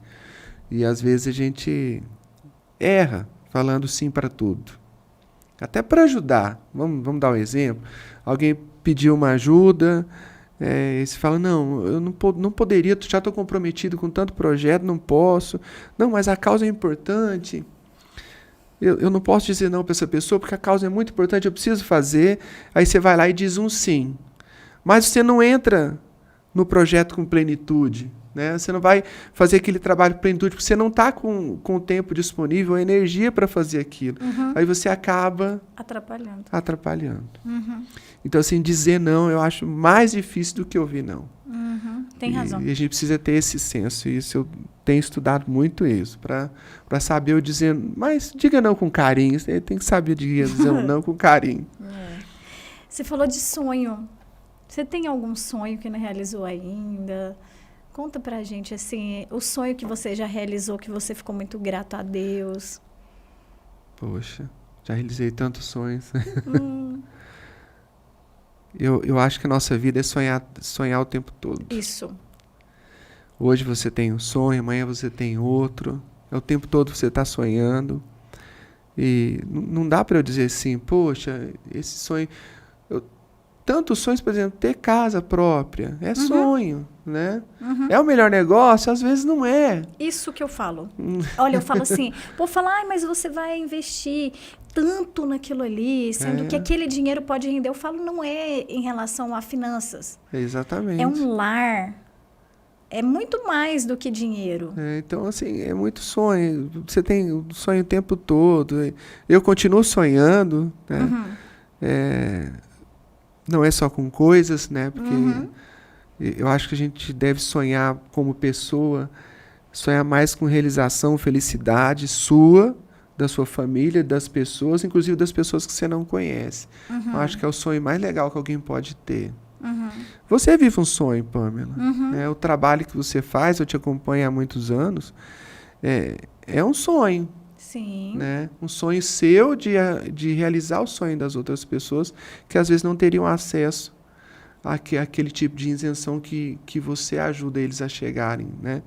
E às vezes a gente erra falando sim para tudo. Até para ajudar. Vamos dar um exemplo. Alguém pediu uma ajuda, e você fala, não, eu não poderia, já estou comprometido com tanto projeto, não posso. Não, mas a causa é importante. Eu não posso dizer não para essa pessoa, porque a causa é muito importante, eu preciso fazer. Aí você vai lá e diz um sim. Mas você não entra no projeto com plenitude. Né? Você não vai fazer aquele trabalho com plenitude, porque você não está com o tempo disponível, a energia para fazer aquilo. Aí você acaba atrapalhando. Então, assim, dizer não eu acho mais difícil do que ouvir não. Tem razão. E a gente precisa ter esse senso. E isso eu tenho estudado muito isso, para saber eu dizer, mas diga não com carinho. Você tem que saber dizer um não com carinho. Você falou de sonho. Você tem algum sonho que não realizou ainda? Conta pra gente, assim, o sonho que você já realizou, que você ficou muito grato a Deus. Poxa, já realizei tantos sonhos. Eu acho que a nossa vida é sonhar o tempo todo. Isso. Hoje você tem um sonho, amanhã você tem outro. O tempo todo você está sonhando. E não dá para eu dizer assim, poxa, esse sonho... Tantos sonhos, por exemplo, ter casa própria. É sonho, né? É o melhor negócio? Às vezes não é. Isso que eu falo. Olha, eu falo assim, pô, falar, mas você vai investir tanto naquilo ali, sendo que aquele dinheiro pode render. Eu falo, não é em relação a finanças. Exatamente. É um lar. É muito mais do que dinheiro. Então, assim, é muito sonho. Você tem o sonho o tempo todo. Eu continuo sonhando, né? Não é só com coisas, né? Porque eu acho que a gente deve sonhar como pessoa, sonhar mais com realização, felicidade sua, da sua família, das pessoas, inclusive das pessoas que você não conhece. Eu acho que é o sonho mais legal que alguém pode ter. Você vive um sonho, Pamela. O trabalho que você faz, eu te acompanho há muitos anos, é um sonho. Sim. Né? Um sonho seu de realizar o sonho das outras pessoas que às vezes não teriam acesso àquele tipo de isenção que você ajuda eles a chegarem. Né?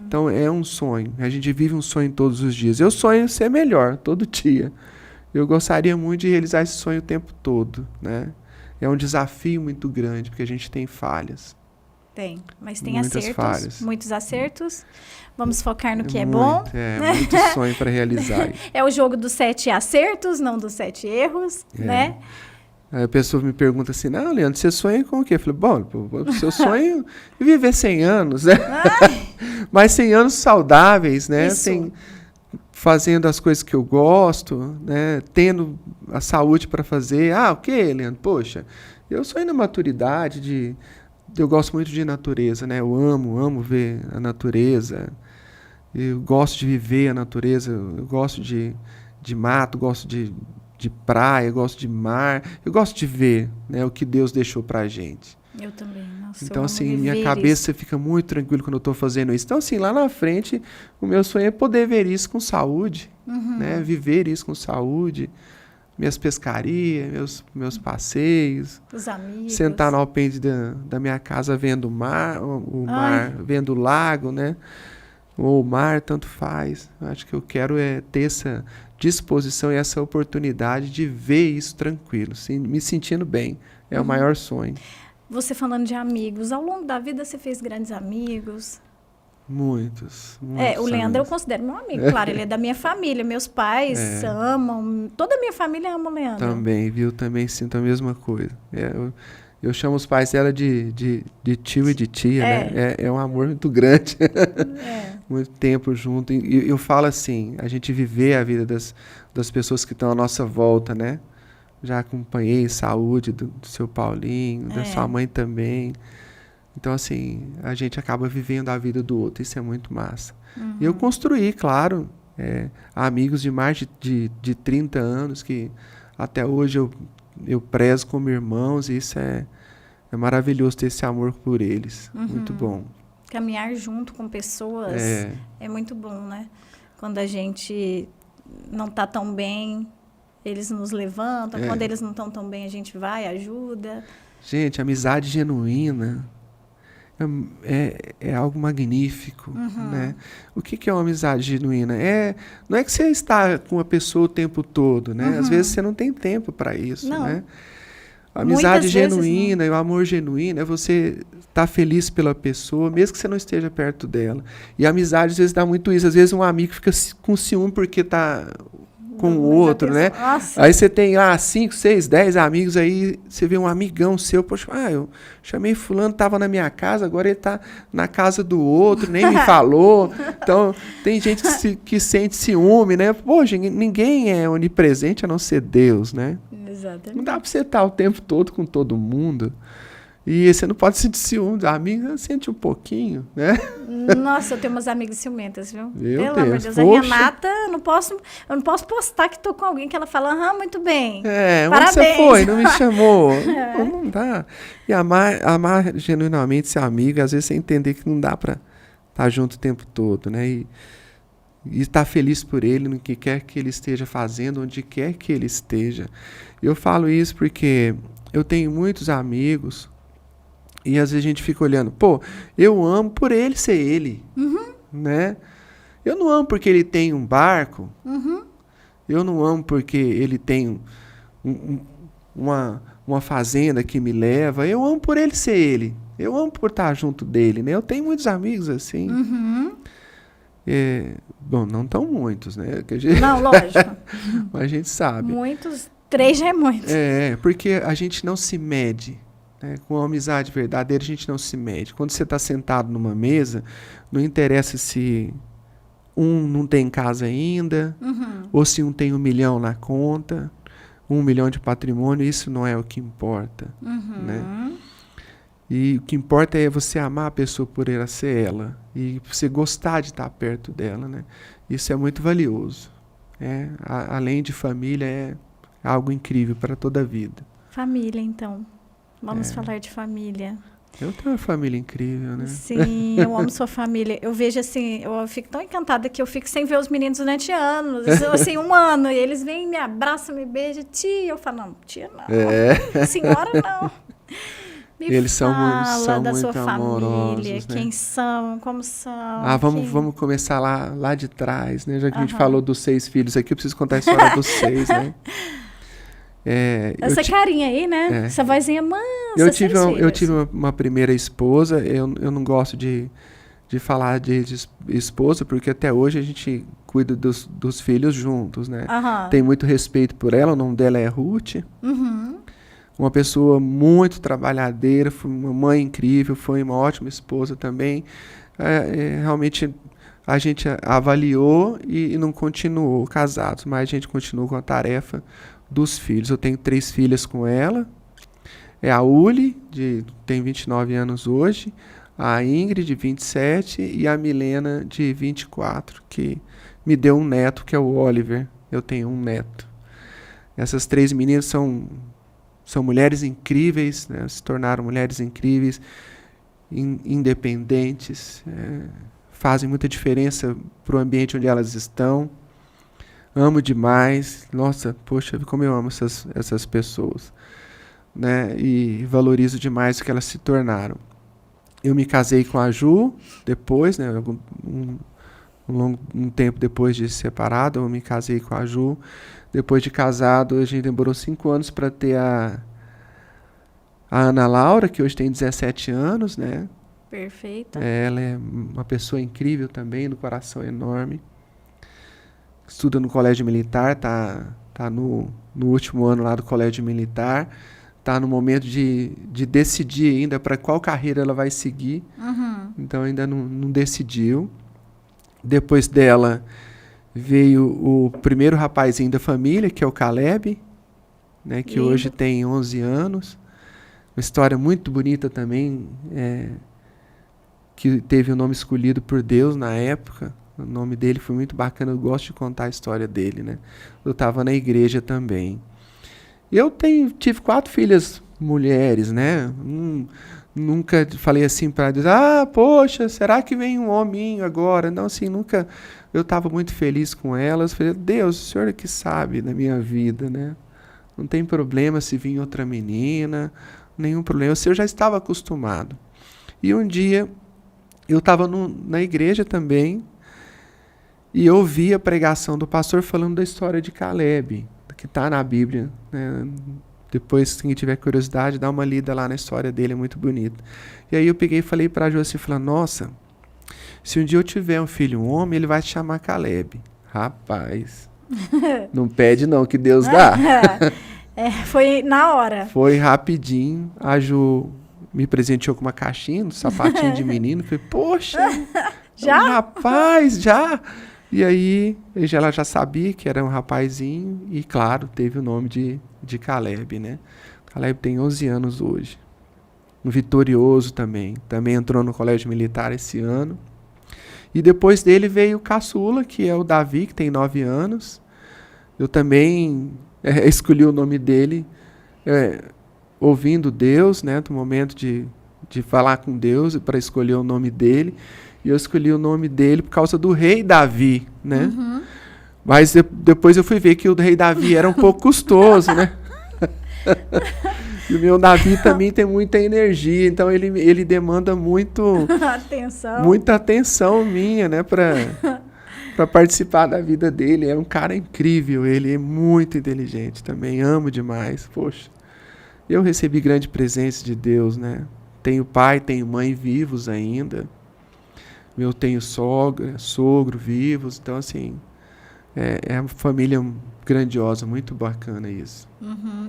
Então é um sonho. A gente vive um sonho todos os dias. Eu sonho ser melhor todo dia. Eu gostaria muito de realizar esse sonho o tempo todo. Né? É um desafio muito grande, porque a gente tem falhas. Tem, mas tem muitas acertos, falhas. Muitos acertos. Vamos focar no que é bom. Muito sonho para realizar. É o jogo dos 7 acertos, não dos 7 erros, né? Aí a pessoa me pergunta assim, não, Leandro, você sonha com o quê? Eu falei, bom, o seu sonho é viver 100 anos, né? Mas 100 anos saudáveis, né? Assim, fazendo as coisas que eu gosto, né? Tendo a saúde para fazer. O quê, Leandro? Poxa, eu sonho na maturidade eu gosto muito de natureza, né? Eu amo ver a natureza. Eu gosto de viver a natureza. Eu gosto de mato, gosto de praia, gosto de mar. Eu gosto de ver, né, o que Deus deixou pra gente. Eu também. Nossa, então, assim, minha cabeça fica muito tranquila quando eu tô fazendo isso. Então, assim, lá na frente, o meu sonho é poder ver isso com saúde, né? Viver isso com saúde. Minhas pescarias, meus passeios. Os amigos. Sentar no alpendre da minha casa vendo o mar, vendo o lago, né? Ou o mar, tanto faz. Acho que eu quero ter essa disposição e essa oportunidade de ver isso tranquilo, me sentindo bem. É o maior sonho. Você falando de amigos, ao longo da vida você fez grandes amigos? Muitos o Leandro eu considero meu amigo, claro, ele é da minha família, meus pais amam, toda a minha família ama o Leandro. Também, viu? Também sinto a mesma coisa. Eu chamo os pais dela de tio e de tia, né? É um amor muito grande. Muito tempo junto. E eu falo assim, a gente viver a vida das pessoas que estão à nossa volta, né? Já acompanhei saúde do seu Paulinho, da sua mãe também. Então, assim, a gente acaba vivendo a vida do outro. Isso é muito massa. E eu construí, claro, amigos de mais de 30 anos que até hoje eu prezo como irmãos. E isso é maravilhoso ter esse amor por eles. Muito bom. Caminhar junto com pessoas é muito bom, né? Quando a gente não está tão bem, eles nos levantam. Quando eles não estão tão bem, a gente vai, ajuda. Gente, amizade genuína é algo magnífico, né? O que é uma amizade genuína? Não é que você está com a pessoa o tempo todo, né? Às vezes você não tem tempo para isso, né? A amizade genuína e o amor genuíno é você estar feliz pela pessoa, mesmo que você não esteja perto dela. E a amizade às vezes dá muito isso. Às vezes um amigo fica com ciúme porque está com o outro, né? Nossa. Aí você tem 5, 6, 10 amigos, aí você vê um amigão seu, poxa, eu chamei fulano, estava na minha casa, agora ele está na casa do outro, nem me falou. Então, tem gente que sente ciúme, né? Poxa, ninguém é onipresente a não ser Deus, né? Exatamente. Não dá para você estar o tempo todo com todo mundo. E você não pode sentir ciúme. A amiga sente um pouquinho, né? Nossa, eu tenho umas amigas ciumentas, viu? Pelo amor de Deus. A Renata, eu não posso postar que estou com alguém que ela fala, muito bem. Onde você foi? Não me chamou. Não dá. E amar genuinamente ser amigo, às vezes você entender que não dá para estar junto o tempo todo, né? E estar feliz por ele no que quer que ele esteja fazendo, onde quer que ele esteja. Eu falo isso porque eu tenho muitos amigos. E às vezes a gente fica olhando, eu amo por ele ser ele, né? Eu não amo porque ele tem um barco, eu não amo porque ele tem uma fazenda que me leva, eu amo por ele ser ele, eu amo por estar junto dele, né? Eu tenho muitos amigos assim. Bom, não tão muitos, né? Não, lógico. Mas a gente sabe. Muitos, 3 já é muito. Porque a gente não se mede. Com a amizade verdadeira, a gente não se mede. Quando você está sentado numa mesa, não interessa se um não tem casa ainda, ou se um tem 1 milhão na conta, 1 milhão de patrimônio, isso não é o que importa. Né? E o que importa é você amar a pessoa por ela ser ela, e você gostar de estar perto dela. Né? Isso é muito valioso. Além de família, é algo incrível para toda a vida. Família, então. Vamos falar de família. Eu tenho uma família incrível, né? Sim, eu amo sua família. Eu vejo assim, eu fico tão encantada que eu fico sem ver os meninos durante anos, assim, um ano, e eles vêm, me abraçam, me beijam, tia. Eu falo, não, tia não, senhora não. Eles são da muito sua família, amorosos, né? quem são, como são. Vamos começar lá de trás, né? Já que a gente falou dos 6 filhos aqui, eu preciso contar a história dos 6, né? Essa carinha aí, né? Essa vozinha mansa. Eu tive uma primeira esposa. Eu não gosto de falar de esposa, porque até hoje a gente cuida dos filhos juntos, né? Tenho muito respeito por ela. O nome dela é Ruth. Uma pessoa muito trabalhadeira, foi uma mãe incrível, foi uma ótima esposa também. Realmente a gente avaliou e não continuou casados, mas a gente continuou com a tarefa dos filhos. Eu tenho 3 filhas com ela. É a Uli, tem 29 anos hoje, a Ingrid, de 27, e a Milena, de 24, que me deu um neto, que é o Oliver. Eu tenho um neto. Essas 3 meninas são mulheres incríveis, né? Se tornaram mulheres incríveis, independentes, fazem muita diferença para o ambiente onde elas estão. Amo demais. Nossa, poxa, como eu amo essas pessoas, né? E valorizo demais o que elas se tornaram. Eu me casei com a Ju depois, né? Um tempo depois de separado, eu me casei com a Ju. Depois de casado, a gente demorou 5 anos para ter a Ana Laura, que hoje tem 17 anos, né? Perfeita. Ela é uma pessoa incrível também, do coração enorme. Estuda no colégio militar, tá no último ano lá do colégio militar, tá no momento de decidir ainda para qual carreira ela vai seguir. Então ainda não decidiu. Depois dela veio o primeiro rapazinho da família, que é o Caleb, né, que hoje tem 11 anos. Uma história muito bonita também, que teve o nome escolhido por Deus na época. O nome dele foi muito bacana, eu gosto de contar a história dele, né? Eu estava na igreja também. Eu tive 4 filhas mulheres, né? Nunca falei assim para Deus, poxa, será que vem um hominho agora? Não, assim, nunca. Eu estava muito feliz com elas. Falei, Deus, o Senhor é que sabe da minha vida, né? Não tem problema se vir outra menina, nenhum problema. Eu já estava acostumado. E um dia, eu estava na igreja também, e eu ouvi a pregação do pastor falando da história de Caleb, que está na Bíblia, né? Depois, quem tiver curiosidade, dá uma lida lá na história dele, é muito bonita. E aí eu peguei e falei para a Josi, nossa, se um dia eu tiver um filho, um homem, ele vai se chamar Caleb. Rapaz, não pede não, que Deus dá. Foi na hora. Foi rapidinho. A Ju me presenteou com uma caixinha, um sapatinho de menino. Falei, poxa, já? Rapaz, já. E aí, ela já sabia que era um rapazinho e, claro, teve o nome de Caleb, né? Caleb tem 11 anos hoje. Um vitorioso também. Também entrou no colégio militar esse ano. E depois dele veio o caçula, que é o Davi, que tem 9 anos. Eu também escolhi o nome dele ouvindo Deus, né? No momento de falar com Deus para escolher o nome dele. E eu escolhi o nome dele por causa do rei Davi, né? Mas depois eu fui ver que o rei Davi era um pouco custoso, né? E o meu Davi também tem muita energia, então ele demanda muita atenção minha, né? Para participar da vida dele. É um cara incrível, ele é muito inteligente também, amo demais. Poxa, eu recebi grande presença de Deus, né? Tenho pai, tenho mãe vivos ainda. Eu tenho sogro vivos, então assim, é uma família grandiosa, muito bacana isso.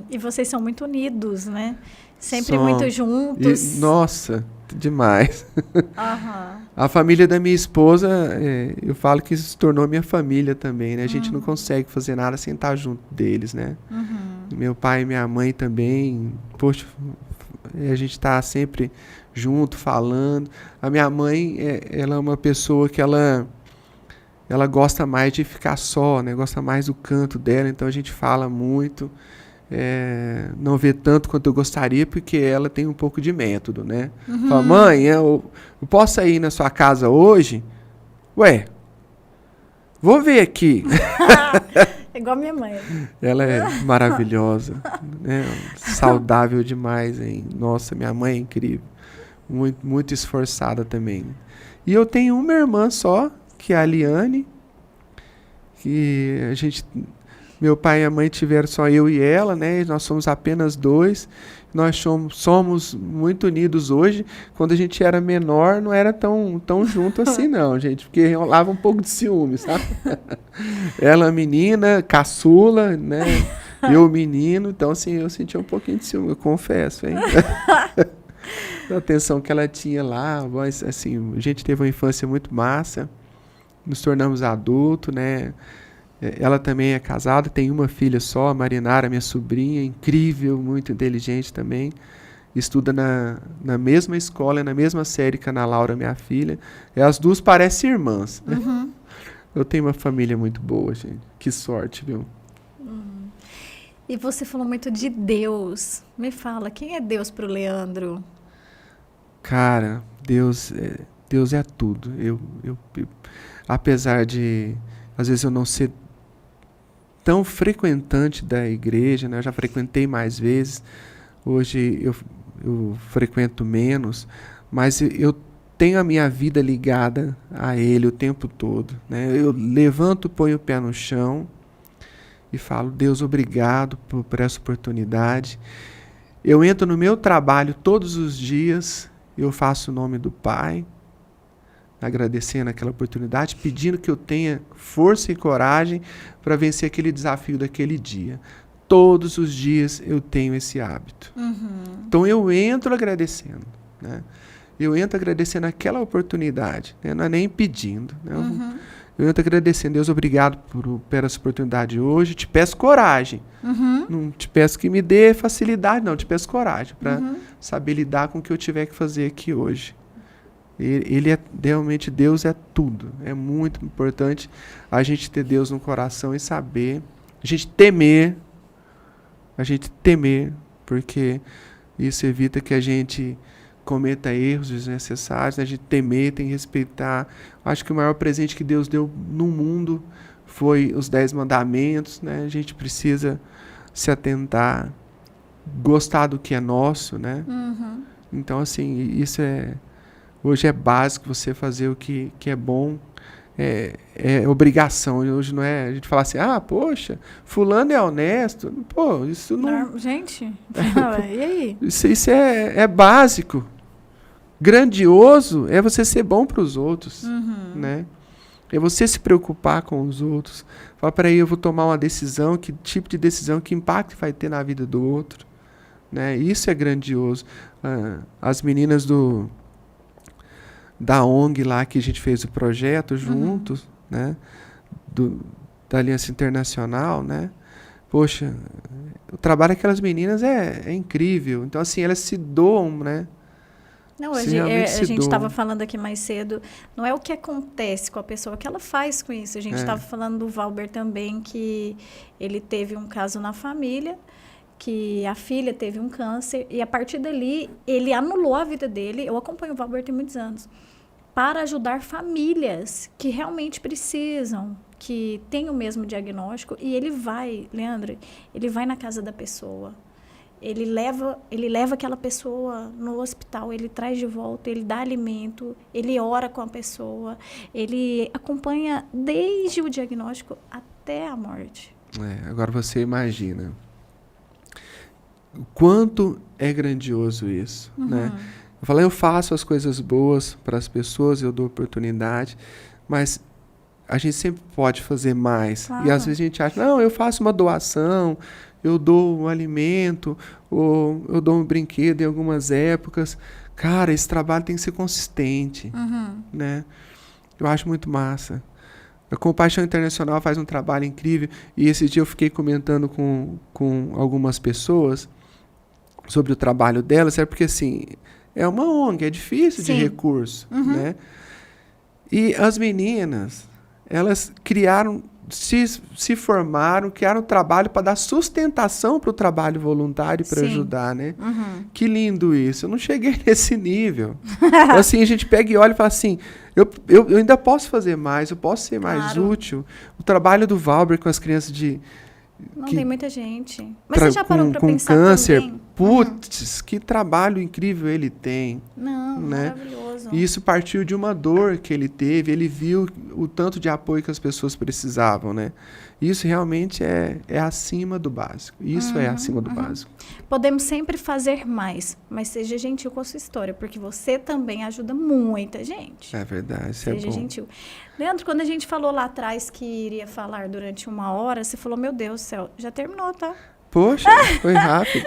E vocês são muito unidos, né? Sempre muito juntos. Nossa, demais. A família da minha esposa, eu falo que se tornou minha família também, né? A gente não consegue fazer nada sem estar junto deles, né? Meu pai e minha mãe também, poxa, a gente está sempre junto, falando. A minha mãe, ela é uma pessoa que ela gosta mais de ficar só, né? Gosta mais do canto dela, então a gente fala muito. não vê tanto quanto eu gostaria, porque ela tem um pouco de método, né? Fala, mãe, eu posso ir na sua casa hoje? Ué, vou ver aqui. É igual minha mãe. Ela é maravilhosa, né? Saudável demais, hein? Nossa, minha mãe é incrível. Muito, muito esforçada também. E eu tenho uma irmã só, que é a Liane, que meu pai e a mãe tiveram só eu e ela, né? Nós somos apenas 2. Nós somos muito unidos hoje. Quando a gente era menor, não era tão junto assim, não, gente. Porque rolava um pouco de ciúme, sabe? Ela menina, caçula, né? Eu menino. Então, assim, eu sentia um pouquinho de ciúme, eu confesso, hein? A atenção que ela tinha lá. Mas, assim, a gente teve uma infância muito massa. Nos tornamos adultos, né? Ela também é casada, tem uma filha só, a Marinara, minha sobrinha, incrível, muito inteligente também. Estuda na mesma escola, na mesma série que a Ana Laura, minha filha. E as duas parecem irmãs. Uhum. Eu tenho uma família muito boa, gente. Que sorte, viu? E você falou muito de Deus. Me fala, quem é Deus pro Leandro? Cara, Deus é tudo. Apesar de, às vezes, eu não ser tão frequentante da igreja, né? Eu já frequentei mais vezes, hoje eu frequento menos, mas eu tenho a minha vida ligada a Ele o tempo todo, né? Eu levanto, ponho o pé no chão e falo, Deus, obrigado por essa oportunidade. Eu entro no meu trabalho todos os dias, eu faço o nome do Pai, agradecendo aquela oportunidade, pedindo que eu tenha força e coragem para vencer aquele desafio daquele dia. Todos os dias eu tenho esse hábito. Então eu entro agradecendo, né? Eu entro agradecendo aquela oportunidade, né? Não é nem pedindo, né? Eu entro agradecendo. Deus, obrigado por essa oportunidade hoje. Te peço coragem. Não te peço que me dê facilidade, não. Te peço coragem para saber lidar com o que eu tiver que fazer aqui hoje. Ele é realmente, Deus é tudo. É muito importante a gente ter Deus no coração e saber, a gente temer, porque isso evita que a gente cometa erros desnecessários, né? A gente temer, tem que respeitar. Acho que o maior presente que Deus deu no mundo foi os 10 mandamentos, né? A gente precisa se atentar, gostar do que é nosso, né? Então, assim, isso hoje é básico você fazer o que é bom, é obrigação. Hoje não é a gente falar assim, poxa, fulano é honesto. Pô, isso não... Gente, e aí? Isso é básico. Grandioso é você ser bom para os outros, né? É você se preocupar com os outros. Fala, peraí, eu vou tomar uma decisão, que tipo de decisão, que impacto vai ter na vida do outro, né? Isso é grandioso. As meninas da ONG lá que a gente fez o projeto juntos, né? Da Aliança Internacional, né? Poxa, o trabalho daquelas meninas é incrível. Então, assim, elas se doam, né? Não, a gente estava falando aqui mais cedo, não é o que acontece com a pessoa, o que ela faz com isso. A gente estava falando do Valber também, que ele teve um caso na família, que a filha teve um câncer, e a partir dali, ele anulou a vida dele. Eu acompanho o Valber tem muitos anos, para ajudar famílias que realmente precisam, que têm o mesmo diagnóstico, e ele vai, Leandro, ele vai na casa da pessoa, ele leva aquela pessoa no hospital, ele traz de volta, ele dá alimento, ele ora com a pessoa, ele acompanha desde o diagnóstico até a morte. Agora você imagina o quanto é grandioso isso, né? Eu faço as coisas boas para as pessoas, eu dou oportunidade, mas a gente sempre pode fazer mais. Claro. E às vezes a gente acha, não, eu faço uma doação, eu dou um alimento, ou eu dou um brinquedo em algumas épocas. Cara, esse trabalho tem que ser consistente, né? Eu acho muito massa. A Compaixão Internacional faz um trabalho incrível, e esse dia eu fiquei comentando com algumas pessoas sobre o trabalho delas, porque assim, é uma ONG, é difícil de recurso, né? E as meninas, elas criaram se formaram, criaram trabalho para dar sustentação para o trabalho voluntário, para ajudar, né? Uhum. Que lindo isso. Eu não cheguei nesse nível. Então, assim, a gente pega e olha e fala assim, eu ainda posso fazer mais, eu posso ser mais útil. O trabalho do Valber com as crianças Não tem muita gente. Mas você já parou para com pensar câncer, também? putz, que trabalho incrível ele tem. Não, né? maravilhoso. E isso partiu de uma dor que ele teve, ele viu o tanto de apoio que as pessoas precisavam, né? Isso realmente é acima do básico. Isso é acima do básico. Podemos sempre fazer mais, mas seja gentil com a sua história, porque você também ajuda muita gente. É verdade, isso é bom. Seja gentil. Leandro, quando a gente falou lá atrás que iria falar durante 1 hora, você falou, meu Deus do céu, já terminou, tá? Poxa, foi rápido.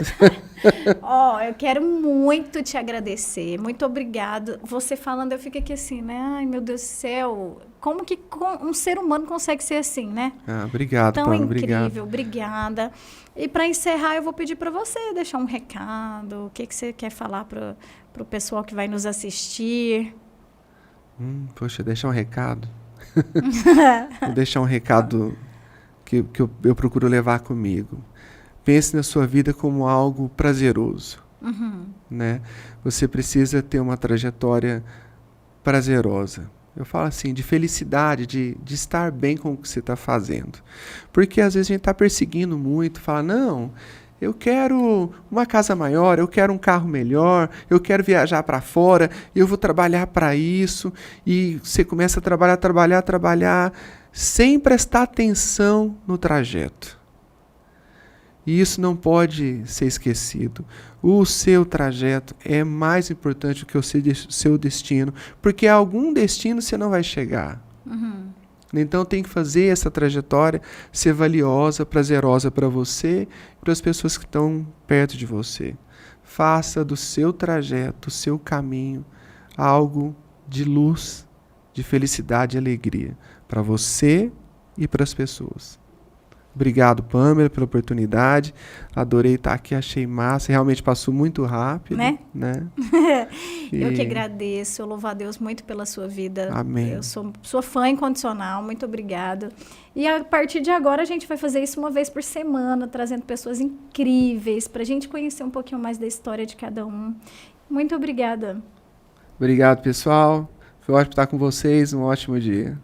Eu quero muito te agradecer. Muito obrigada. Você falando, eu fico aqui assim, né? Ai, meu Deus do céu. Como que um ser humano consegue ser assim, né? Obrigado, Tão Pam, incrível. Obrigada. E para encerrar, eu vou pedir para você deixar um recado. O que você quer falar para o pessoal que vai nos assistir? Poxa, deixar um recado. Vou deixar um recado que eu procuro levar comigo. Pense na sua vida como algo prazeroso, né? Você precisa ter uma trajetória prazerosa. Eu falo assim, de felicidade, de estar bem com o que você está fazendo. Porque às vezes a gente está perseguindo muito, fala, não, eu quero uma casa maior, eu quero um carro melhor, eu quero viajar para fora, eu vou trabalhar para isso. E você começa a trabalhar, sem prestar atenção no trajeto. E isso não pode ser esquecido. O seu trajeto é mais importante do que o seu destino, porque a algum destino você não vai chegar. Então tem que fazer essa trajetória ser valiosa, prazerosa para você e para as pessoas que estão perto de você. Faça do seu trajeto, do seu caminho, algo de luz, de felicidade e alegria para você e para as pessoas. Obrigado, Pamela, pela oportunidade. Adorei estar aqui, achei massa. Realmente passou muito rápido. Né? Eu que agradeço. Eu louvo a Deus muito pela sua vida. Amém. Eu sou sua fã incondicional. Muito obrigada. E a partir de agora a gente vai fazer isso 1 vez por semana, trazendo pessoas incríveis para a gente conhecer um pouquinho mais da história de cada um. Muito obrigada. Obrigado, pessoal. Foi ótimo estar com vocês. Um ótimo dia.